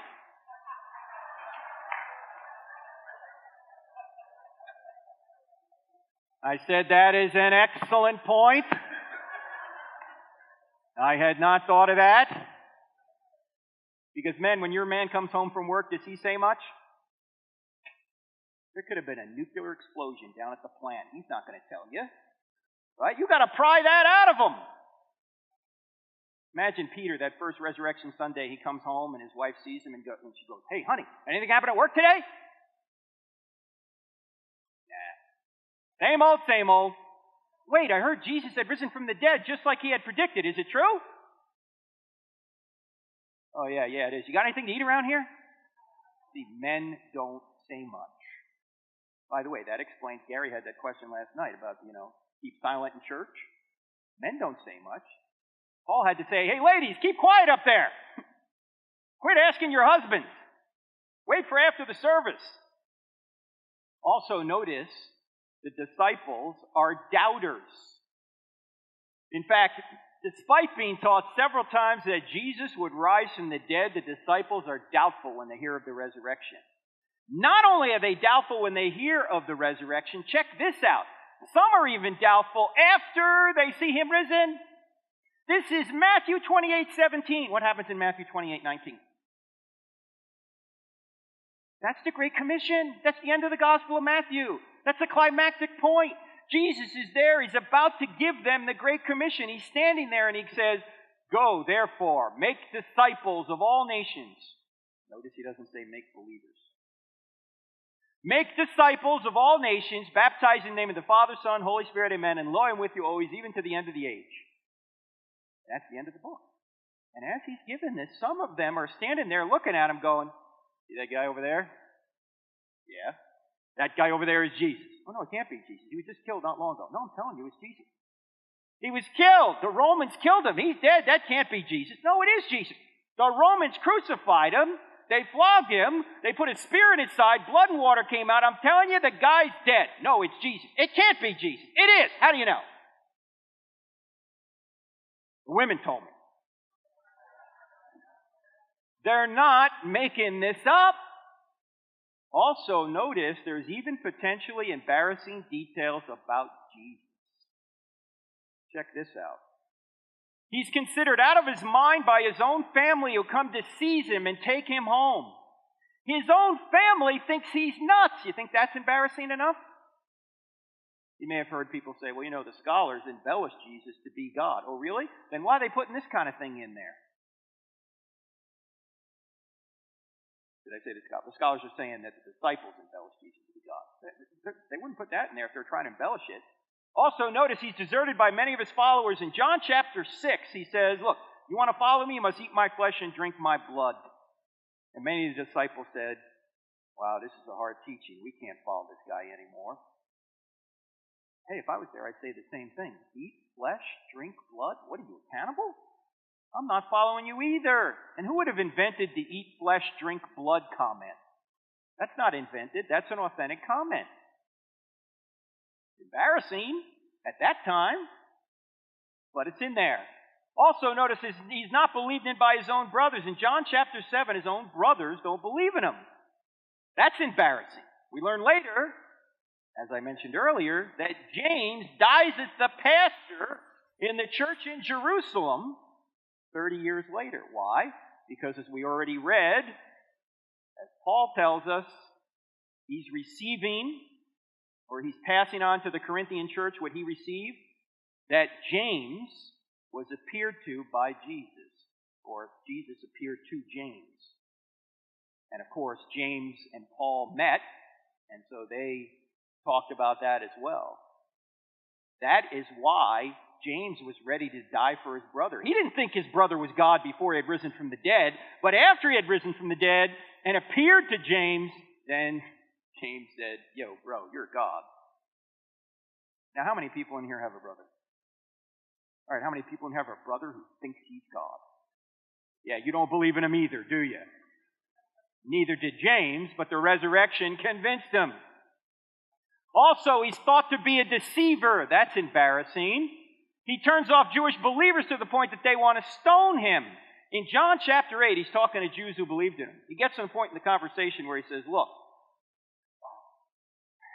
I said, that is an excellent point. I had not thought of that. Because men, when your man comes home from work, does he say much? There could have been a nuclear explosion down at the plant. He's not going to tell you. Right? You got to pry that out of him. Imagine Peter, that first resurrection Sunday, he comes home and his wife sees him and she goes, hey, honey, anything happen at work today? Same old, same old. Wait, I heard Jesus had risen from the dead just like he had predicted. Is it true? Oh, yeah, it is. You got anything to eat around here? See, men don't say much. By the way, that explains, Gary had that question last night about, keep silent in church. Men don't say much. Paul had to say, hey, ladies, keep quiet up there. Quit asking your husbands. Wait for after the service. Also notice, the disciples are doubters. In fact, despite being taught several times that Jesus would rise from the dead, the disciples are doubtful when they hear of the resurrection. Not only are they doubtful when they hear of the resurrection, check this out. Some are even doubtful after they see him risen. This is Matthew 28:17. What happens in Matthew 28:19? That's the Great Commission. That's the end of the Gospel of Matthew. That's the climactic point. Jesus is there. He's about to give them the Great Commission. He's standing there and he says, go, therefore, make disciples of all nations. Notice he doesn't say make believers. Make disciples of all nations, baptizing in the name of the Father, Son, Holy Spirit, amen, and lo, I am with you always, even to the end of the age. That's the end of the book. And as he's given this, some of them are standing there looking at him going, see that guy over there? Yeah. That guy over there is Jesus. Oh, no, it can't be Jesus. He was just killed not long ago. No, I'm telling you, it's Jesus. He was killed. The Romans killed him. He's dead. That can't be Jesus. No, it is Jesus. The Romans crucified him. They flogged him. They put a spear in his side. Blood and water came out. I'm telling you, the guy's dead. No, it's Jesus. It can't be Jesus. It is. How do you know? The women told me. They're not making this up. Also, notice there's even potentially embarrassing details about Jesus. Check this out. He's considered out of his mind by his own family who come to seize him and take him home. His own family thinks he's nuts. You think that's embarrassing enough? You may have heard people say, well, the scholars embellish Jesus to be God. Oh, really? Then why are they putting this kind of thing in there? Did I say the scholars? The scholars are saying that the disciples embellish Jesus to be God. They wouldn't put that in there if they're trying to embellish it. Also, notice he's deserted by many of his followers. In John chapter 6, he says, look, you want to follow me? You must eat my flesh and drink my blood. And many of the disciples said, wow, this is a hard teaching. We can't follow this guy anymore. Hey, if I was there, I'd say the same thing. Eat flesh, drink blood? What are you, a cannibal? I'm not following you either. And who would have invented the eat flesh, drink blood comment? That's not invented. That's an authentic comment. Embarrassing at that time, but it's in there. Also, notice he's not believed in by his own brothers. In John chapter 7, his own brothers don't believe in him. That's embarrassing. We learn later, as I mentioned earlier, that James dies as the pastor in the church in Jerusalem 30 years later. Why? Because as we already read, as Paul tells us, he's receiving, or he's passing on to the Corinthian church what he received, that James was appeared to by Jesus, or Jesus appeared to James. And of course, James and Paul met, and so they talked about that as well. That is why James was ready to die for his brother. He didn't think his brother was God before he had risen from the dead, but after he had risen from the dead and appeared to James, then James said, yo, bro, you're God. Now, how many people in here have a brother? All right, how many people in here have a brother who thinks he's God? Yeah, you don't believe in him either, do you? Neither did James, but the resurrection convinced him. Also, he's thought to be a deceiver. That's embarrassing. He turns off Jewish believers to the point that they want to stone him. In John chapter 8, he's talking to Jews who believed in him. He gets to the point in the conversation where he says, look,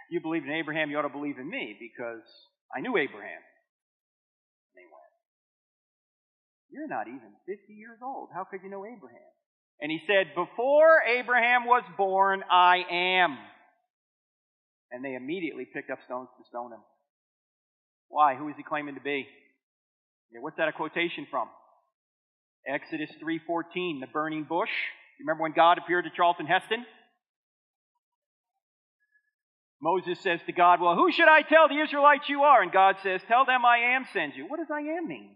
you believed in Abraham, you ought to believe in me, because I knew Abraham. And they went, you're not even 50 years old. How could you know Abraham? And he said, before Abraham was born, I am. And they immediately picked up stones to stone him. Why? Who is he claiming to be? Yeah, what's that a quotation from? Exodus 3:14, the burning bush. You remember when God appeared to Charlton Heston? Moses says to God, well, who should I tell the Israelites you are? And God says, tell them I am sends you. What does I am mean?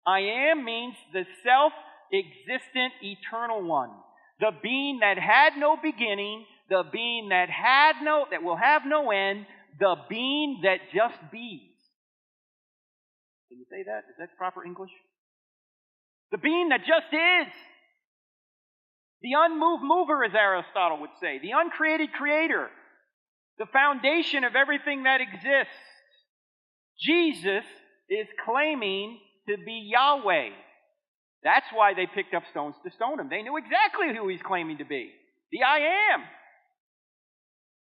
I am means the self-existent eternal one. The being that had no beginning, the being that will have no end, the being that just be. Can you say that? Is that proper English? The being that just is. The unmoved mover, as Aristotle would say. The uncreated creator. The foundation of everything that exists. Jesus is claiming to be Yahweh. That's why they picked up stones to stone him. They knew exactly who he's claiming to be. The I am.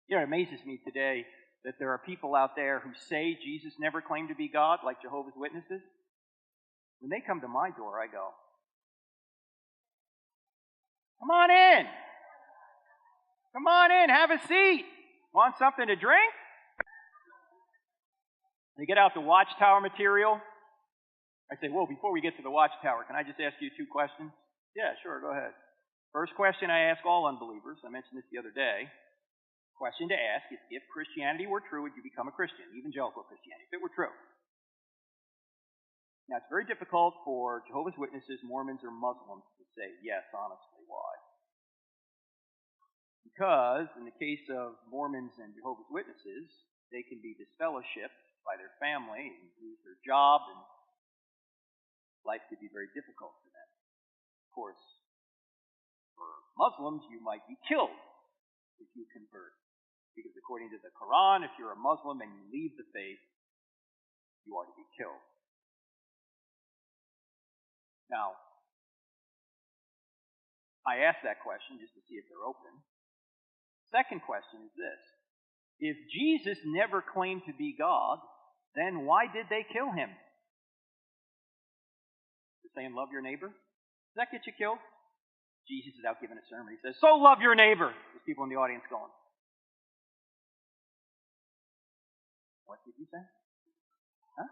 You know, it amazes me today that there are people out there who say Jesus never claimed to be God, like Jehovah's Witnesses. When they come to my door, I go, come on in. Come on in, have a seat. Want something to drink? They get out the watchtower material. I say, whoa, before we get to the watchtower, can I just ask you 2 questions? Yeah, sure, go ahead. First question I ask all unbelievers, I mentioned this the other day. Question to ask is, if Christianity were true, would you become a Christian? Evangelical Christianity, if it were true. Now, it's very difficult for Jehovah's Witnesses, Mormons, or Muslims to say yes, honestly. Why? Because in the case of Mormons and Jehovah's Witnesses, they can be disfellowshipped by their family and lose their job, and life could be very difficult for them. Of course, for Muslims, you might be killed if you convert. Because according to the Quran, if you're a Muslim and you leave the faith, you are to be killed. Now, I asked that question just to see if they're open. Second question is this. If Jesus never claimed to be God, then why did they kill him? They're saying, love your neighbor? Does that get you killed? Jesus is out giving a sermon. He says, so love your neighbor. There's people in the audience going, what did you say? Huh?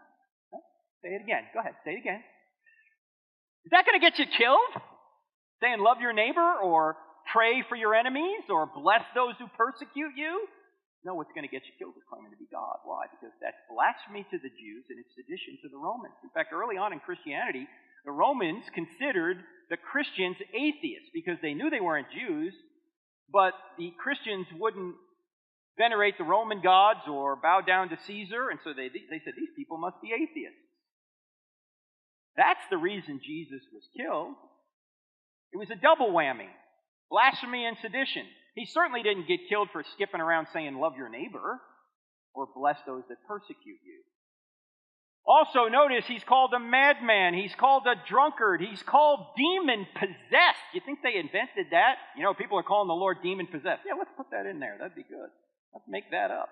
Say it again. Go ahead. Say it again. Is that going to get you killed? Saying love your neighbor, or pray for your enemies, or bless those who persecute you? No, what's going to get you killed is claiming to be God. Why? Because that's blasphemy to the Jews and it's sedition to the Romans. In fact, early on in Christianity, the Romans considered the Christians atheists because they knew they weren't Jews, but the Christians wouldn't venerate the Roman gods or bow down to Caesar, and so they said, these people must be atheists. That's the reason Jesus was killed. It was a double whammy. Blasphemy and sedition. He certainly didn't get killed for skipping around saying, love your neighbor, or bless those that persecute you. Also, notice he's called a madman. He's called a drunkard. He's called demon-possessed. You think they invented that? You know, people are calling the Lord demon-possessed. Yeah, let's put that in there. That'd be good. Let's make that up.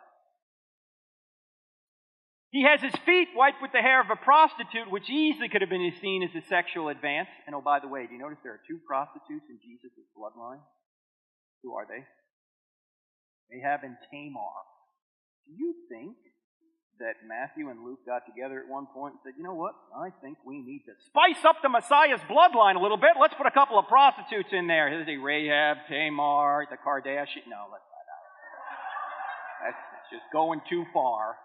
He has his feet wiped with the hair of a prostitute, which easily could have been seen as a sexual advance. And oh, by the way, do you notice there are two prostitutes in Jesus' bloodline? Who are they? Ahab and Tamar. Do you think that Matthew and Luke got together at one point and said, you know what? I think we need to spice up the Messiah's bloodline a little bit. Let's put a couple of prostitutes in there. Here's Rahab, Tamar, the Kardashian. No, let's not. That's just going too far.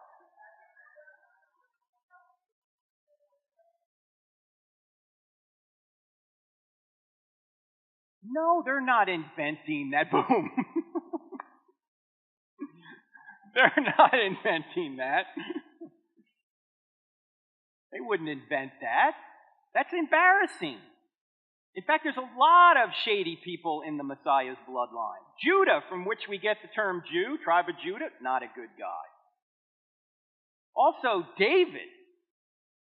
No, they're not inventing that. Boom. They're not inventing that. They wouldn't invent that. That's embarrassing. In fact, there's a lot of shady people in the Messiah's bloodline. Judah, from which we get the term Jew, tribe of Judah, not a good guy. Also, David.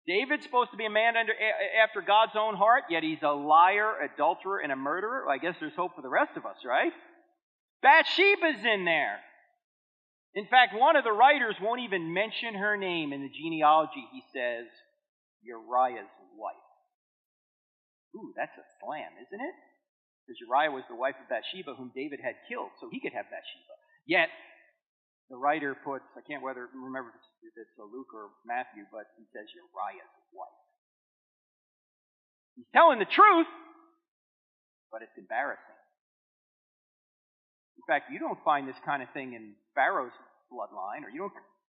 David's supposed to be a man after God's own heart, yet he's a liar, adulterer, and a murderer. Well, I guess there's hope for the rest of us, right? Bathsheba's in there. In fact, one of the writers won't even mention her name in the genealogy. He says, Uriah's wife. Ooh, that's a slam, isn't it? Because Uriah was the wife of Bathsheba, whom David had killed, so he could have Bathsheba. Yet, the writer puts, I can't remember if it's Luke or Matthew, but he says Uriah's wife. He's telling the truth, but it's embarrassing. In fact, you don't find this kind of thing in Pharaoh's bloodline, or you don't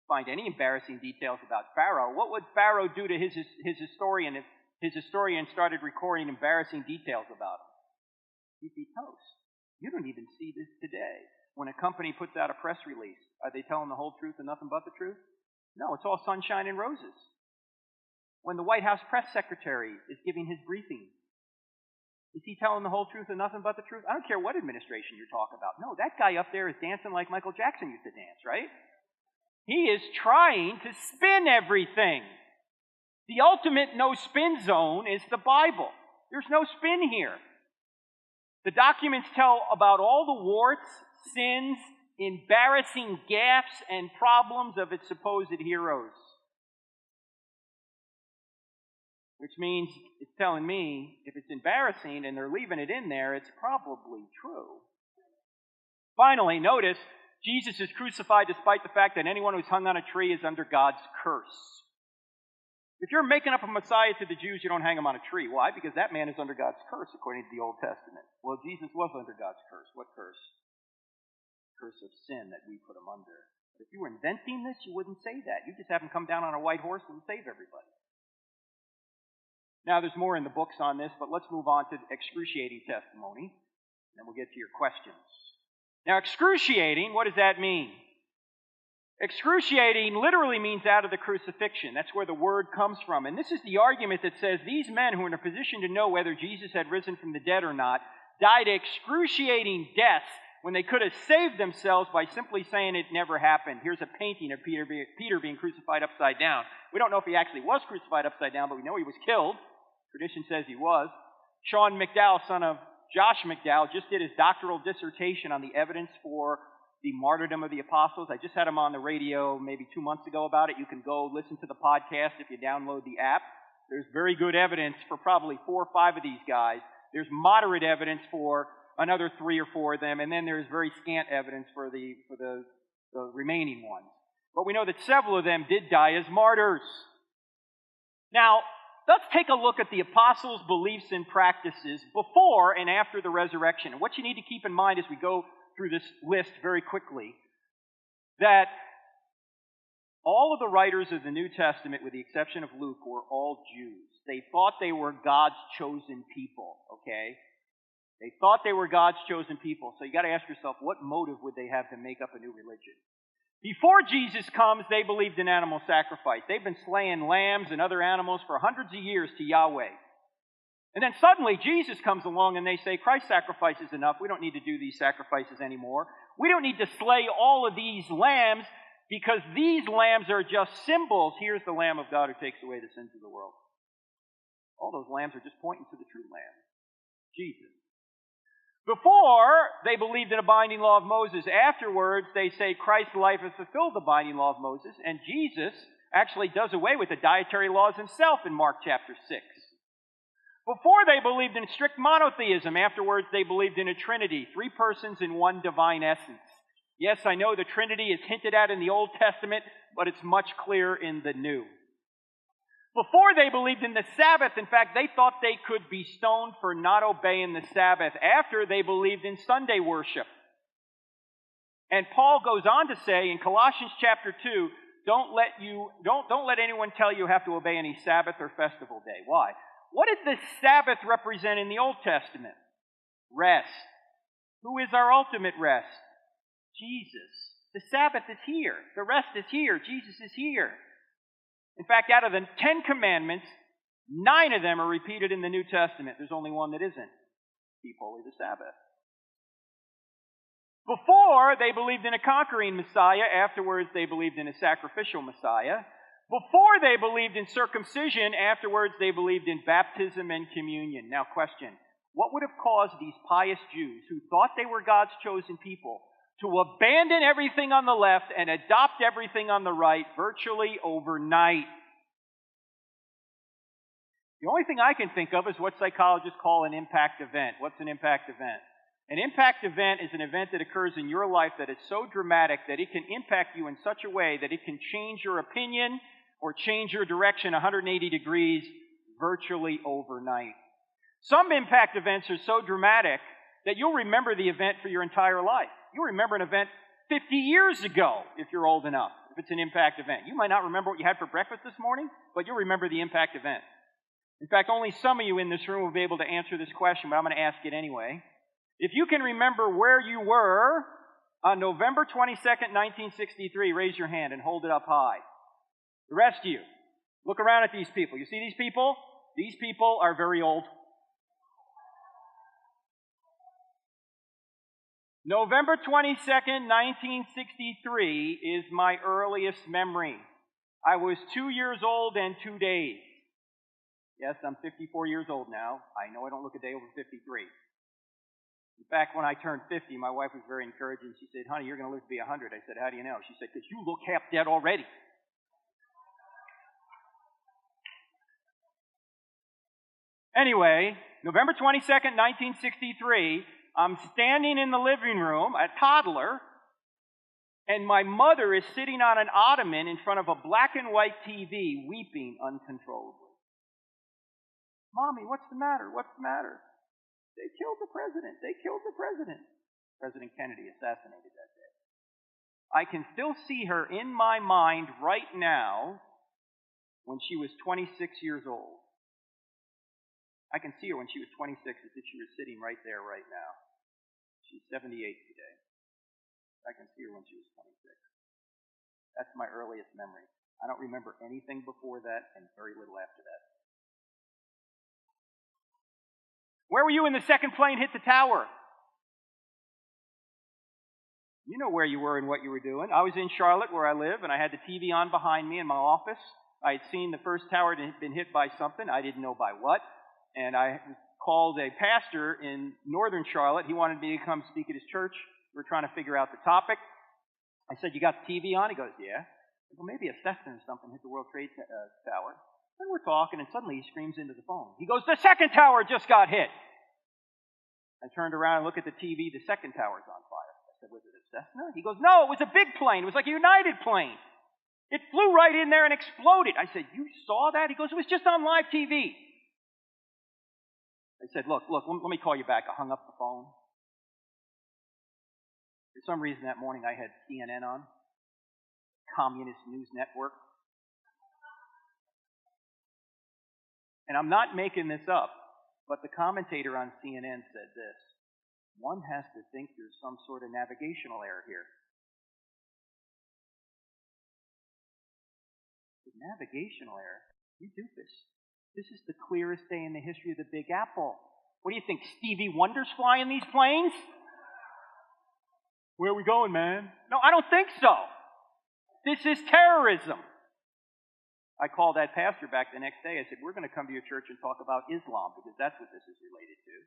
find any embarrassing details about Pharaoh. What would Pharaoh do to his historian if his historian started recording embarrassing details about him? He'd be toast. You don't even see this today. When a company puts out a press release, are they telling the whole truth and nothing but the truth? No, it's all sunshine and roses. When the White House press secretary is giving his briefing, is he telling the whole truth and nothing but the truth? I don't care what administration you're talking about. No, that guy up there is dancing like Michael Jackson used to dance, right? He is trying to spin everything. The ultimate no-spin zone is the Bible. There's no spin here. The documents tell about all the warts, sins, embarrassing gaffes, and problems of its supposed heroes. Which means it's telling me if it's embarrassing and they're leaving it in there, it's probably true. Finally, notice, Jesus is crucified despite the fact that anyone who's hung on a tree is under God's curse. If you're making up a Messiah to the Jews, you don't hang him on a tree. Why? Because that man is under God's curse, according to the Old Testament. Well, Jesus was under God's curse. What curse? Curse of sin that we put him under. But if you were inventing this, you wouldn't say that. You just have him come down on a white horse and save everybody. Now, there's more in the books on this, but let's move on to excruciating testimony, and then we'll get to your questions. Now, excruciating, what does that mean? Excruciating literally means out of the crucifixion. That's where the word comes from. And this is the argument that says these men who were in a position to know whether Jesus had risen from the dead or not died excruciating deaths when they could have saved themselves by simply saying it never happened. Here's a painting of Peter being crucified upside down. We don't know if he actually was crucified upside down, but we know he was killed. Tradition says he was. Sean McDowell, son of Josh McDowell, just did his doctoral dissertation on the evidence for the martyrdom of the apostles. I just had him on the radio maybe 2 months ago about it. You can go listen to the podcast if you download the app. There's very good evidence for probably 4 or 5 of these guys. There's moderate evidence for another 3 or 4 of them, and then there's very scant evidence for the remaining ones. But we know that several of them did die as martyrs. Now, let's take a look at the apostles' beliefs and practices before and after the resurrection. And what you need to keep in mind as we go through this list very quickly, that all of the writers of the New Testament, with the exception of Luke, were all Jews. They thought they were God's chosen people, okay? They thought they were God's chosen people. So you got to ask yourself, what motive would they have to make up a new religion? Before Jesus comes, they believed in animal sacrifice. They've been slaying lambs and other animals for hundreds of years to Yahweh. And then suddenly Jesus comes along and they say, Christ's sacrifice is enough. We don't need to do these sacrifices anymore. We don't need to slay all of these lambs because these lambs are just symbols. Here's the Lamb of God who takes away the sins of the world. All those lambs are just pointing to the true Lamb, Jesus. Before, they believed in a binding law of Moses. Afterwards, they say Christ's life has fulfilled the binding law of Moses, and Jesus actually does away with the dietary laws himself in Mark chapter 6. Before, they believed in strict monotheism. Afterwards, they believed in a Trinity, 3 persons in one divine essence. Yes, I know the Trinity is hinted at in the Old Testament, but it's much clearer in the New. Before, they believed in the Sabbath. In fact, they thought they could be stoned for not obeying the Sabbath. After, they believed in Sunday worship. And Paul goes on to say in Colossians chapter 2, don't let anyone tell you have to obey any Sabbath or festival day. Why? What did the Sabbath represent in the Old Testament? Rest. Who is our ultimate rest? Jesus. The Sabbath is here. The rest is here. Jesus is here. In fact, out of the 10 commandments, 9 of them are repeated in the New Testament. There's only one that isn't. Keep holy the Sabbath. Before, they believed in a conquering Messiah. Afterwards, they believed in a sacrificial Messiah. Before, they believed in circumcision. Afterwards, they believed in baptism and communion. Now, question. What would have caused these pious Jews, who thought they were God's chosen people, to abandon everything on the left and adopt everything on the right virtually overnight? The only thing I can think of is what psychologists call an impact event. What's an impact event? An impact event is an event that occurs in your life that is so dramatic that it can impact you in such a way that it can change your opinion or change your direction 180 degrees virtually overnight. Some impact events are so dramatic that you'll remember the event for your entire life. You'll remember an event 50 years ago if you're old enough, if it's an impact event. You might not remember what you had for breakfast this morning, but you'll remember the impact event. In fact, only some of you in this room will be able to answer this question, but I'm going to ask it anyway. If you can remember where you were on November 22nd, 1963, raise your hand and hold it up high. The rest of you, look around at these people. You see these people? These people are very old. November 22nd, 1963 is my earliest memory. I was 2 years old and 2 days. Yes, I'm 54 years old now. I know I don't look a day over 53. In fact, when I turned 50, my wife was very encouraging. She said, honey, you're going to live to be 100. I said, how do you know? She said, because you look half dead already. Anyway, November 22nd, 1963, I'm standing in the living room, a toddler, and my mother is sitting on an ottoman in front of a black and white TV, weeping uncontrollably. Mommy, what's the matter? What's the matter? They killed the president. They killed the president. President Kennedy assassinated that day. I can still see her in my mind right now when she was 26 years old. I can see her when she was 26 as if she was sitting right there right now. She's 78 today. I can see her when she was 26. That's my earliest memory. I don't remember anything before that and very little after that. Where were you when the second plane hit the tower? You know where you were and what you were doing. I was in Charlotte where I live, and I had the TV on behind me in my office. I had seen the first tower had been hit by something. I didn't know by what. And I called a pastor in northern Charlotte. He wanted me to come speak at his church. We were trying to figure out the topic. I said, "You got the TV on?" He goes, "Yeah." I go, "Maybe a Cessna or something hit the World Trade Tower." Then we're talking, and suddenly he screams into the phone. He goes, "The second tower just got hit." I turned around and looked at the TV. The second tower's on fire. I said, "Was it a Cessna?" He goes, "No, it was a big plane. It was like a United plane. It flew right in there and exploded." I said, "You saw that?" He goes, "It was just on live TV." I said, look, let me call you back. I hung up the phone. For some reason that morning I had CNN on, Communist News Network. And I'm not making this up, but the commentator on CNN said this: "One has to think there's some sort of navigational error here." The navigational error? You doofus. This is the clearest day in the history of the Big Apple. What do you think, Stevie Wonder's flying these planes? "Where are we going, man?" No, I don't think so. This is terrorism. I called that pastor back the next day. I said, "We're going to come to your church and talk about Islam, because that's what this is related to."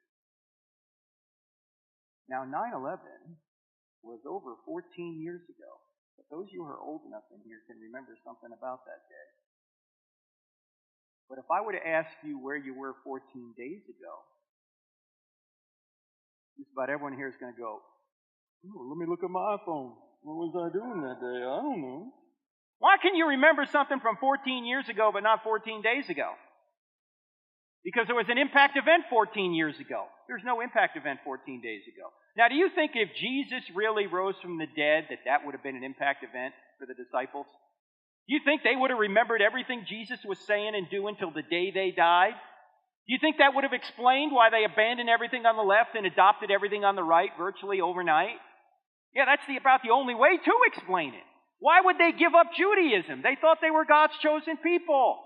Now, 9/11 was over 14 years ago. But those of you who are old enough in here can remember something about that day. But if I were to ask you where you were 14 days ago, just about everyone here is going to go, "Oh, let me look at my iPhone. What was I doing that day? I don't know." Why can you remember something from 14 years ago but not 14 days ago? Because there was an impact event 14 years ago. There's no impact event 14 days ago. Now, do you think if Jesus really rose from the dead that would have been an impact event for the disciples? Do you think they would have remembered everything Jesus was saying and doing till the day they died? Do you think that would have explained why they abandoned everything on the left and adopted everything on the right virtually overnight? Yeah, that's about the only way to explain it. Why would they give up Judaism? They thought they were God's chosen people.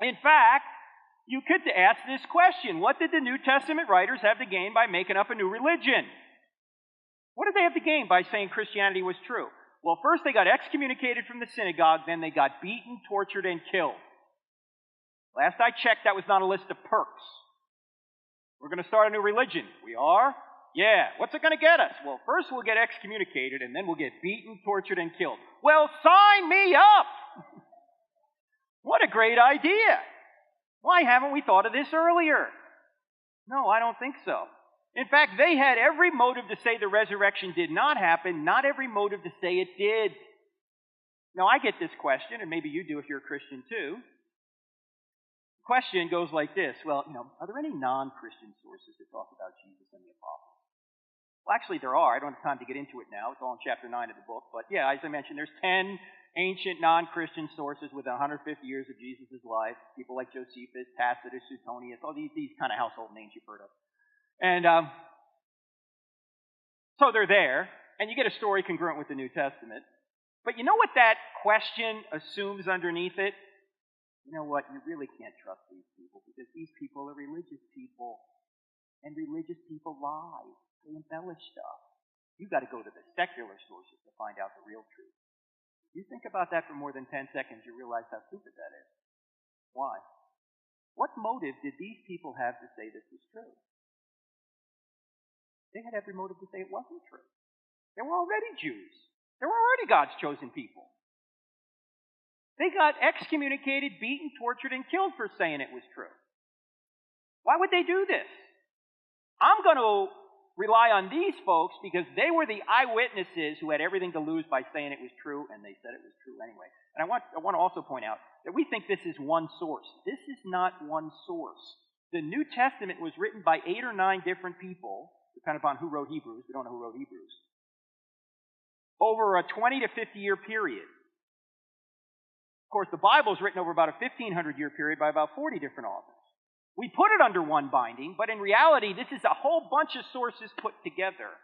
In fact, you could ask this question: what did the New Testament writers have to gain by making up a new religion? What did they have to gain by saying Christianity was true? Well, first they got excommunicated from the synagogue, then they got beaten, tortured, and killed. Last I checked, that was not a list of perks. We're going to start a new religion. We are? Yeah. What's it going to get us? Well, first we'll get excommunicated, and then we'll get beaten, tortured, and killed. Well, sign me up! What a great idea! Why haven't we thought of this earlier? No, I don't think so. In fact, they had every motive to say the resurrection did not happen, not every motive to say it did. Now, I get this question, and maybe you do if you're a Christian too. The question goes like this: well, are there any non-Christian sources that talk about Jesus and the apostles? Well, actually, there are. I don't have time to get into it now. It's all in chapter 9 of the book. But yeah, as I mentioned, there's 10 ancient non-Christian sources within 150 years of Jesus' life. People like Josephus, Tacitus, Suetonius, all these kind of household names you've heard of. And so they're there, and you get a story congruent with the New Testament. But you know what that question assumes underneath it? You know what? You really can't trust these people, because these people are religious people. And religious people lie. They embellish stuff. You've got to go to the secular sources to find out the real truth. If you think about that for more than 10 seconds, you realize how stupid that is. Why? What motive did these people have to say this was true? They had every motive to say it wasn't true. They were already Jews. They were already God's chosen people. They got excommunicated, beaten, tortured, and killed for saying it was true. Why would they do this? I'm going to rely on these folks because they were the eyewitnesses who had everything to lose by saying it was true, and they said it was true anyway. And I want to also point out that we think this is one source. This is not one source. The New Testament was written by 8 or 9 different people, depending upon who wrote Hebrews. We don't know who wrote Hebrews. Over a 20 to 50 year period. Of course, the Bible is written over about a 1,500-year period by about 40 different authors. We put it under one binding, but in reality, this is a whole bunch of sources put together.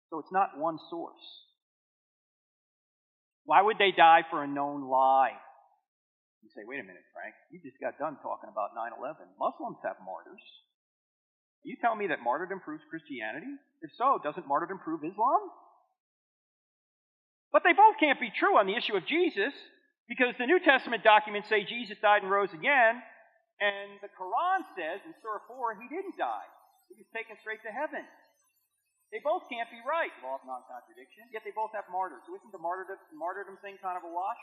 So it's not one source. Why would they die for a known lie? You say, wait a minute, Frank, you just got done talking about 9/11. Muslims have martyrs. Are you telling me that martyrdom proves Christianity? If so, doesn't martyrdom prove Islam? But they both can't be true on the issue of Jesus, because the New Testament documents say Jesus died and rose again, and the Quran says in Surah 4 he didn't die. He was taken straight to heaven. They both can't be right, law of non-contradiction, yet they both have martyrs. So isn't the martyrdom thing kind of a wash?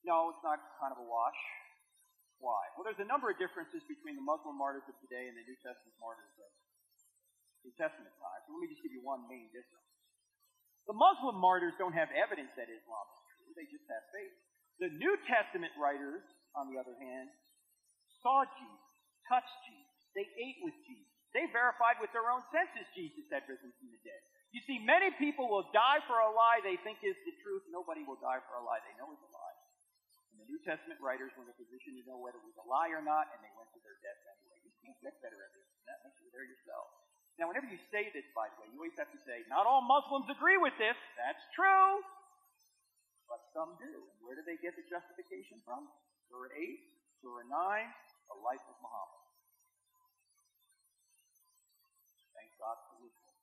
No, it's not kind of a wash. Why? Well, there's a number of differences between the Muslim martyrs of today and the New Testament martyrs of New Testament times. So let me just give you one main difference. The Muslim martyrs don't have evidence that Islam is true. They just have faith. The New Testament writers, on the other hand, saw Jesus, touched Jesus. They ate with Jesus. They verified with their own senses Jesus had risen from the dead. You see, many people will die for a lie they think is the truth. Nobody will die for a lie they know is a lie. And the New Testament writers were in a position to know whether it was a lie or not, and they went to their death anyway. You can't get better evidence than that unless you're there yourself. Now, whenever you say this, by the way, you always have to say, not all Muslims agree with this. That's true. But some do. And where do they get the justification from? Surah 8, Surah 9, the life of Muhammad. Thank God for Islam.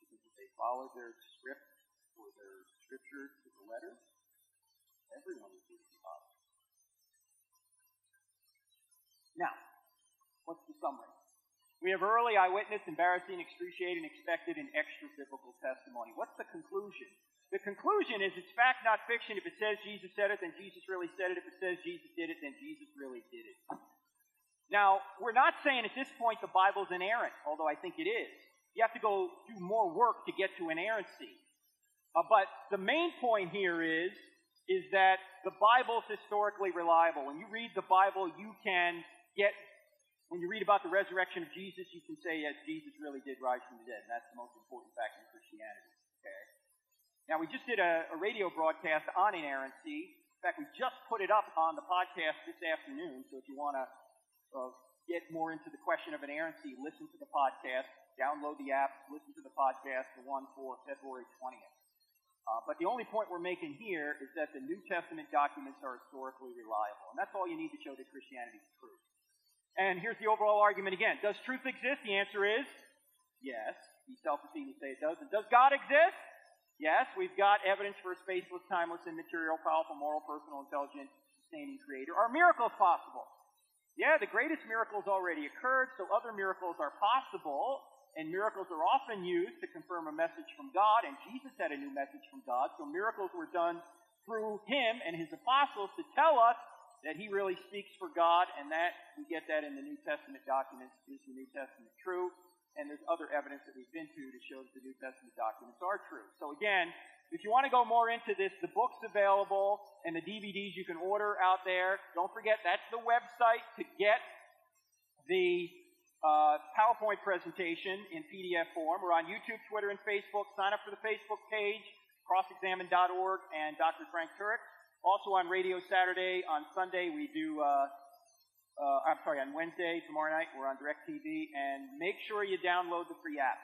Because if they followed their script or their scripture to the letter, everyone would be positive. Now, what's the summary? We have early eyewitness, embarrassing, excruciating, expected, and extra-biblical testimony. What's the conclusion? The conclusion is it's fact, not fiction. If it says Jesus said it, then Jesus really said it. If it says Jesus did it, then Jesus really did it. Now, we're not saying at this point the Bible's inerrant, although I think it is. You have to go do more work to get to inerrancy. But the main point here is that the Bible's historically reliable. When you read the Bible, you can get... When you read about the resurrection of Jesus, you can say, yes, Jesus really did rise from the dead. And that's the most important fact in Christianity. Okay? Now, we just did a radio broadcast on inerrancy. In fact, we just put it up on the podcast this afternoon. So if you want to get more into the question of inerrancy, listen to the podcast, download the app, listen to the podcast, the one for February 20th. But the only point we're making here is that the New Testament documents are historically reliable. And that's all you need to show that Christianity is true. And here's the overall argument again. Does truth exist? The answer is yes. Be self-esteem to say it does. And does God exist? Yes. We've got evidence for a spaceless, timeless, immaterial, powerful, moral, personal, intelligent, sustaining creator. Are miracles possible? Yeah, the greatest miracles already occurred, so other miracles are possible. And miracles are often used to confirm a message from God. And Jesus had a new message from God. So miracles were done through him and his apostles to tell us that he really speaks for God, and that we get that in the New Testament documents. Is the New Testament true? And there's other evidence that we've been to show that the New Testament documents are true. So again, if you want to go more into this, the book's available, and the DVDs you can order out there. Don't forget, that's the website to get the PowerPoint presentation in PDF form. We're on YouTube, Twitter, and Facebook. Sign up for the Facebook page, crossexamine.org, and Dr. Frank Turek. Also on radio Saturday. On Sunday we do, on Wednesday, tomorrow night, we're on DirecTV. And make sure you download the free app.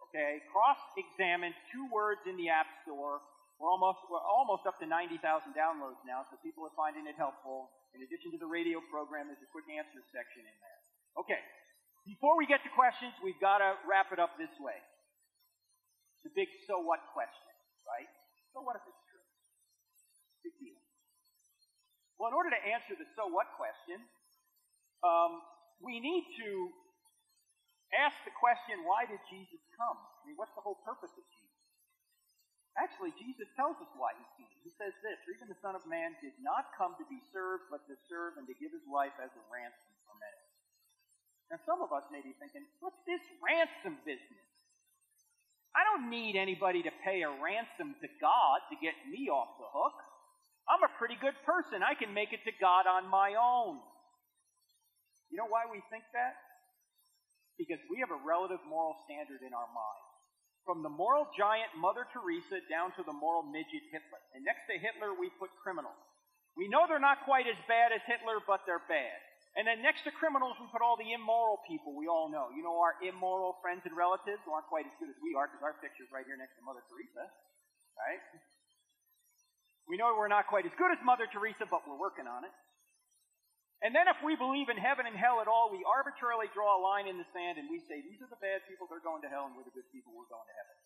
Okay? Cross-Examine, 2 words in the App Store. We're almost up to 90,000 downloads now, so people are finding it helpful. In addition to the radio program, there's a quick answer section in there. Okay. Before we get to questions, we've got to wrap it up this way. The big so what question, right? So what if it's true? Big deal. Well, in order to answer the so what question, we need to ask the question, why did Jesus come? I mean, what's the whole purpose of Jesus? Actually, Jesus tells us why he came. He says this, for even the Son of Man did not come to be served, but to serve and to give his life as a ransom for many. Now, some of us may be thinking, what's this ransom business? I don't need anybody to pay a ransom to God to get me off the hook. I'm a pretty good person. I can make it to God on my own. You know why we think that? Because we have a relative moral standard in our mind. From the moral giant Mother Teresa down to the moral midget Hitler. And next to Hitler, we put criminals. We know they're not quite as bad as Hitler, but they're bad. And then next to criminals, we put all the immoral people we all know. You know, our immoral friends and relatives who aren't quite as good as we are, because our picture's right here next to Mother Teresa, right? We know we're not quite as good as Mother Teresa, but we're working on it. And then if we believe in heaven and hell at all, we arbitrarily draw a line in the sand and we say, these are the bad people, they're going to hell, and we're the good people, we're going to heaven.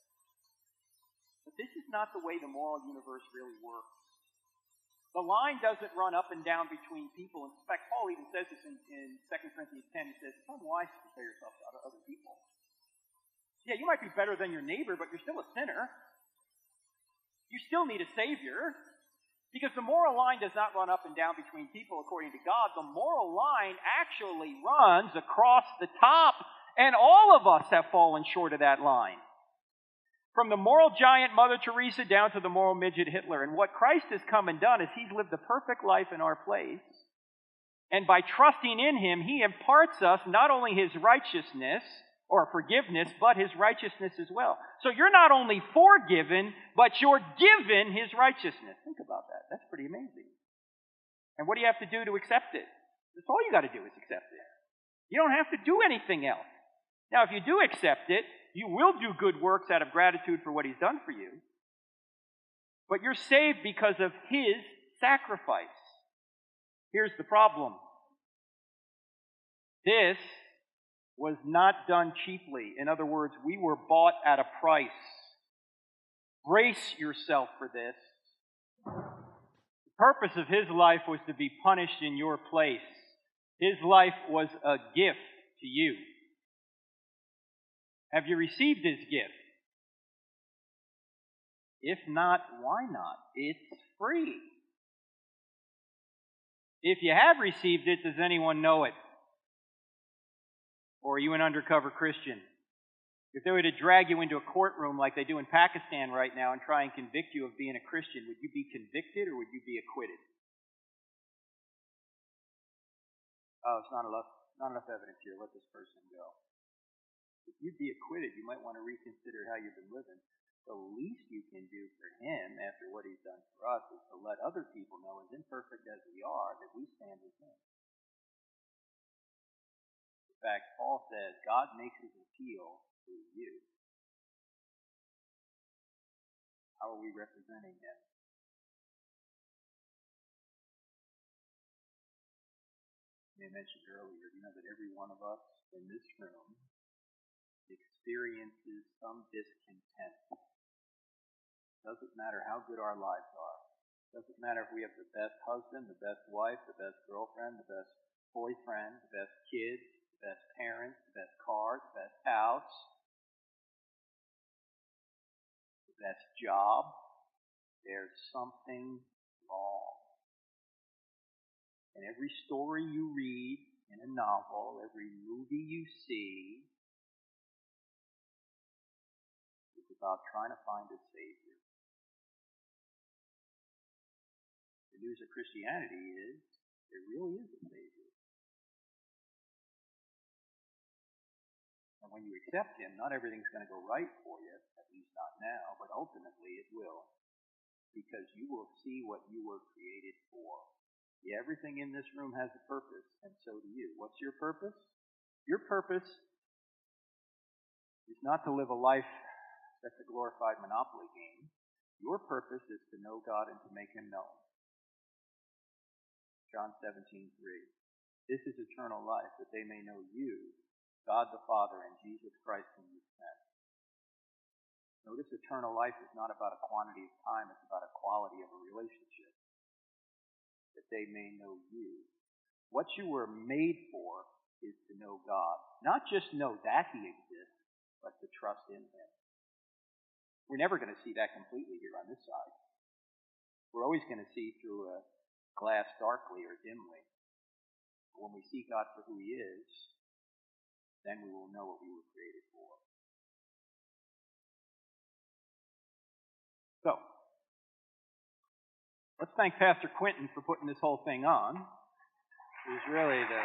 But this is not the way the moral universe really works. The line doesn't run up and down between people. In fact, Paul even says this in 2 Corinthians 10. He says, it's unwise to compare yourself to other people. Yeah, you might be better than your neighbor, but you're still a sinner. You still need a Savior. Because the moral line does not run up and down between people according to God. The moral line actually runs across the top. And all of us have fallen short of that line. From the moral giant Mother Teresa down to the moral midget Hitler. And what Christ has come and done is He's lived the perfect life in our place. And by trusting in Him, He imparts us not only His righteousness or forgiveness, but His righteousness as well. So you're not only forgiven, but you're given His righteousness. Think about that. That's pretty amazing. And what do you have to do to accept it? That's all you got to do is accept it. You don't have to do anything else. Now, if you do accept it, you will do good works out of gratitude for what He's done for you. But you're saved because of His sacrifice. Here's the problem. This was not done cheaply. In other words, we were bought at a price. Brace yourself for this. The purpose of His life was to be punished in your place. His life was a gift to you. Have you received His gift? If not, why not? It's free. If you have received it, does anyone know it? Or are you an undercover Christian? If they were to drag you into a courtroom like they do in Pakistan right now and try and convict you of being a Christian, would you be convicted or would you be acquitted? Oh, it's not enough evidence here. Let this person go. If you'd be acquitted, you might want to reconsider how you've been living. The least you can do for Him after what He's done for us is to let other people know, as imperfect as we are, that we stand with Him. In fact, Paul says, God makes His appeal through you. How are we representing Him? I mentioned earlier, you know that every one of us in this room experiences some discontent. Doesn't matter how good our lives are. Doesn't matter if we have the best husband, the best wife, the best girlfriend, the best boyfriend, the best kids, the best parents, the best car, the best house, the best job. There's something wrong. And every story you read in a novel, every movie you see, is about trying to find a Savior. The news of Christianity is there really is a Savior. And when you accept Him, not everything's going to go right for you, at least not now, but ultimately it will. Because you will see what you were created for. Yeah, everything in this room has a purpose, and so do you. What's your purpose? Your purpose is not to live a life that's a glorified Monopoly game. Your purpose is to know God and to make Him known. John 17:3. This is eternal life, that they may know you, God the Father, and Jesus Christ whom you sent. Notice eternal life is not about a quantity of time, it's about a quality of a relationship. That they may know you. What you were made for is to know God. Not just know that He exists, but to trust in Him. We're never going to see that completely here on this side. We're always going to see through a glass darkly or dimly. But when we see God for who He is, then we will know what we were created for. So, let's thank Pastor Quentin for putting this whole thing on. It was really the